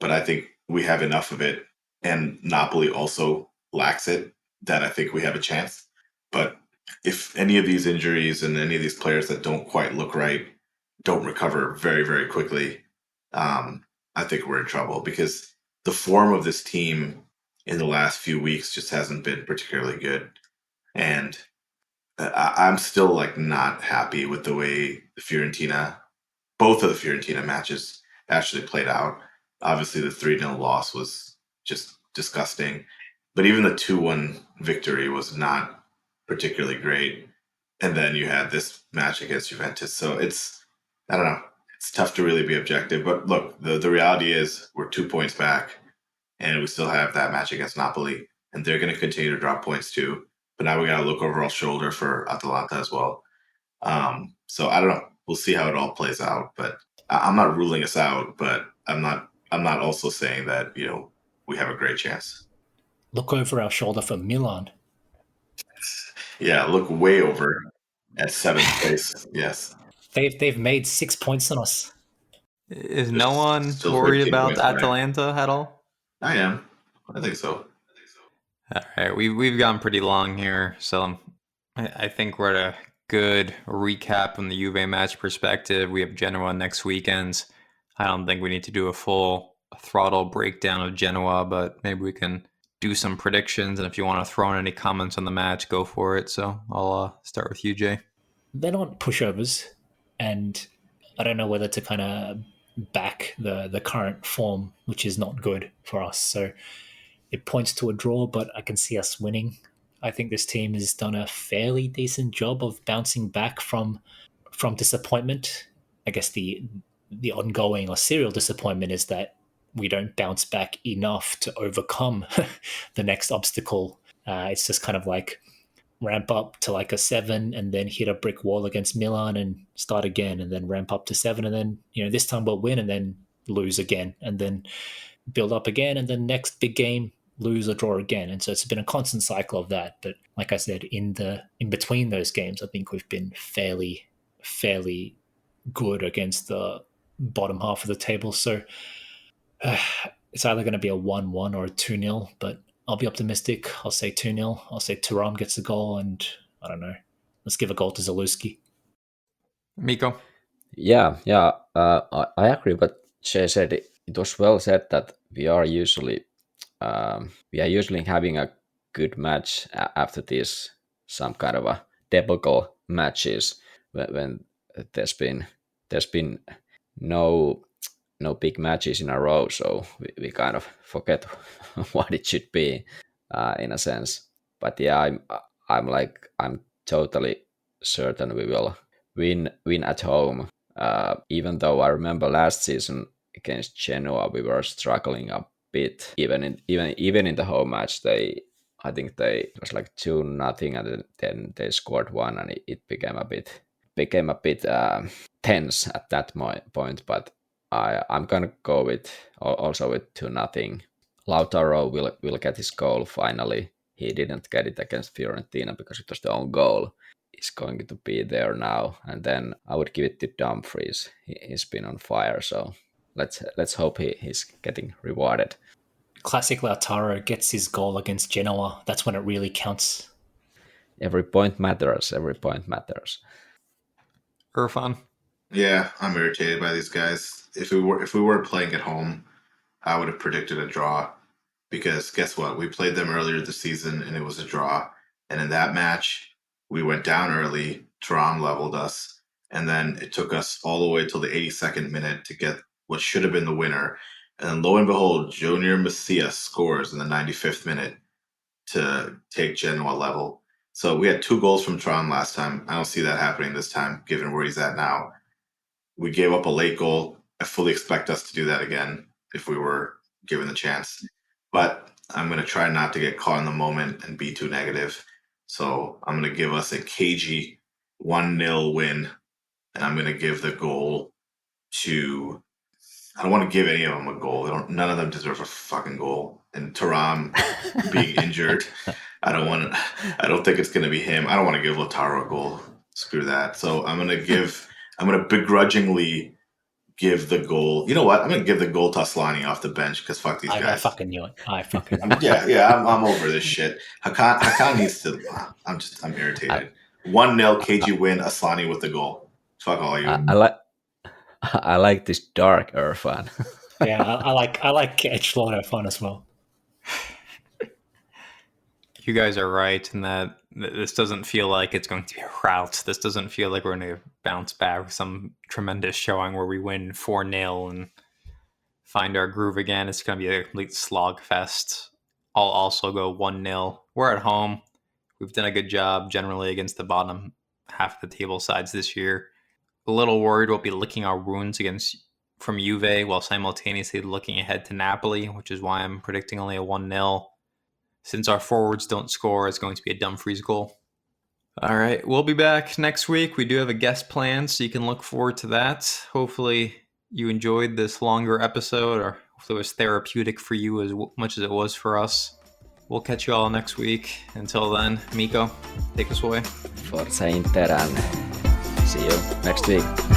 but I think we have enough of it, and Napoli also lacks it, that I think we have a chance. But if any of these injuries and any of these players that don't quite look right don't recover very, very quickly, I think we're in trouble, because the form of this team in the last few weeks just hasn't been particularly good. And I'm still like not happy with the way both of the Fiorentina matches actually played out. Obviously, the 3-0 loss was just disgusting, but even the 2-1 victory was not particularly great. And then you had this match against Juventus. So I don't know. It's tough to really be objective. But look, the reality is we're 2 points back, and we still have that match against Napoli, and they're going to continue to drop points too. But now we got to look over our shoulder for Atalanta as well. So I don't know. We'll see how it all plays out. But I'm not ruling us out, but I'm not also saying that we have a great chance. Look over our shoulder for Milan. Yeah, look way over at 7th place. Yes. They've made 6 points on us. Is no one Still worried 13 about points back. Atalanta at all? I am. I think so. All right, we've gone pretty long here, so I think we're at a good recap from the Juve match perspective. We have Genoa next weekend. I don't think we need to do a full throttle breakdown of Genoa, but maybe we can do some predictions. And if you want to throw in any comments on the match, go for it. So I'll start with you, Jay. They're not pushovers, and I don't know whether to kind of back the current form, which is not good for us. So it points to a draw, but I can see us winning. I think this team has done a fairly decent job of bouncing back from disappointment. I guess the ongoing or serial disappointment is that we don't bounce back enough to overcome the next obstacle. It's just kind of like ramp up to like a 7 and then hit a brick wall against Milan and start again, and then ramp up to 7, and then this time we'll win and then lose again, and then build up again, and then next big game lose or draw again. And so it's been a constant cycle of that. But like I said, in between those games, I think we've been fairly good against the bottom half of the table. So it's either going to be a 1-1 or a 2-0, but I'll be optimistic. I'll say 2-0. I'll say Thuram gets a goal, and I don't know. Let's give a goal to Zalewski. Mikko? Yeah. I agree what Jay said. It was well said that we are usually having a good match after these some kind of a debacle matches when there's been no big matches in a row, so we kind of forget what it should be in a sense. But yeah, I'm totally certain we will win at home. Even though I remember last season against Genoa, we were struggling a bit. Even in the home match, I think it was like 2-0, and then they scored one, and it became a bit tense at that point. But I'm gonna go with 2-0. Lautaro will get his goal finally. He didn't get it against Fiorentina because it was the own goal. He's going to be there now, and then I would give it to Dumfries. He's been on fire, so let's hope he's getting rewarded. Classic Lautaro gets his goal against Genoa. That's when it really counts. Every point matters. Irfan? Yeah, I'm irritated by these guys. If we weren't playing at home, I would have predicted a draw, because guess what? We played them earlier this season and it was a draw. And in that match, we went down early. Thuram leveled us, and then it took us all the way till the 82nd minute to get what should have been the winner. And then lo and behold, Junior Macias scores in the 95th minute to take Genoa level. So we had 2 goals from Thuram last time. I don't see that happening this time, given where he's at now. We gave up a late goal. I fully expect us to do that again if we were given the chance. But I'm going to try not to get caught in the moment and be too negative. So I'm going to give us a cagey 1-0 win. And I'm going to give the goal to... I don't want to give any of them a goal. None of them deserve a fucking goal. And Thuram being injured, I don't think it's going to be him. I don't want to give Lautaro a goal. Screw that. So I'm going to begrudgingly give the goal. You know what? I'm going to give the goal to Aslani off the bench, because fuck these guys. I fucking knew it. I'm over this shit. Hakan needs to... I'm irritated. 1-0 KG win, Aslani with the goal. Fuck all you. I like this dark Irfan. Yeah, I like Echelon Irfan as well. You guys are right in that this doesn't feel like it's going to be a rout. This doesn't feel like we're going to bounce back with some tremendous showing where we win 4-0 and find our groove again. It's going to be a complete slog fest. I'll also go 1-0. We're at home. We've done a good job generally against the bottom half of the table sides this year. a little worried we'll be licking our wounds from Juve while simultaneously looking ahead to Napoli, which is why I'm predicting only a 1-0. Since our forwards don't score, it's going to be a Dumfries goal. All right, we'll be back next week. We do have a guest plan, so you can look forward to that. Hopefully you enjoyed this longer episode, or hopefully it was therapeutic for you as much as it was for us. We'll catch you all next week. Until then, Mikko, take us away. Forza Inter, and see you next week.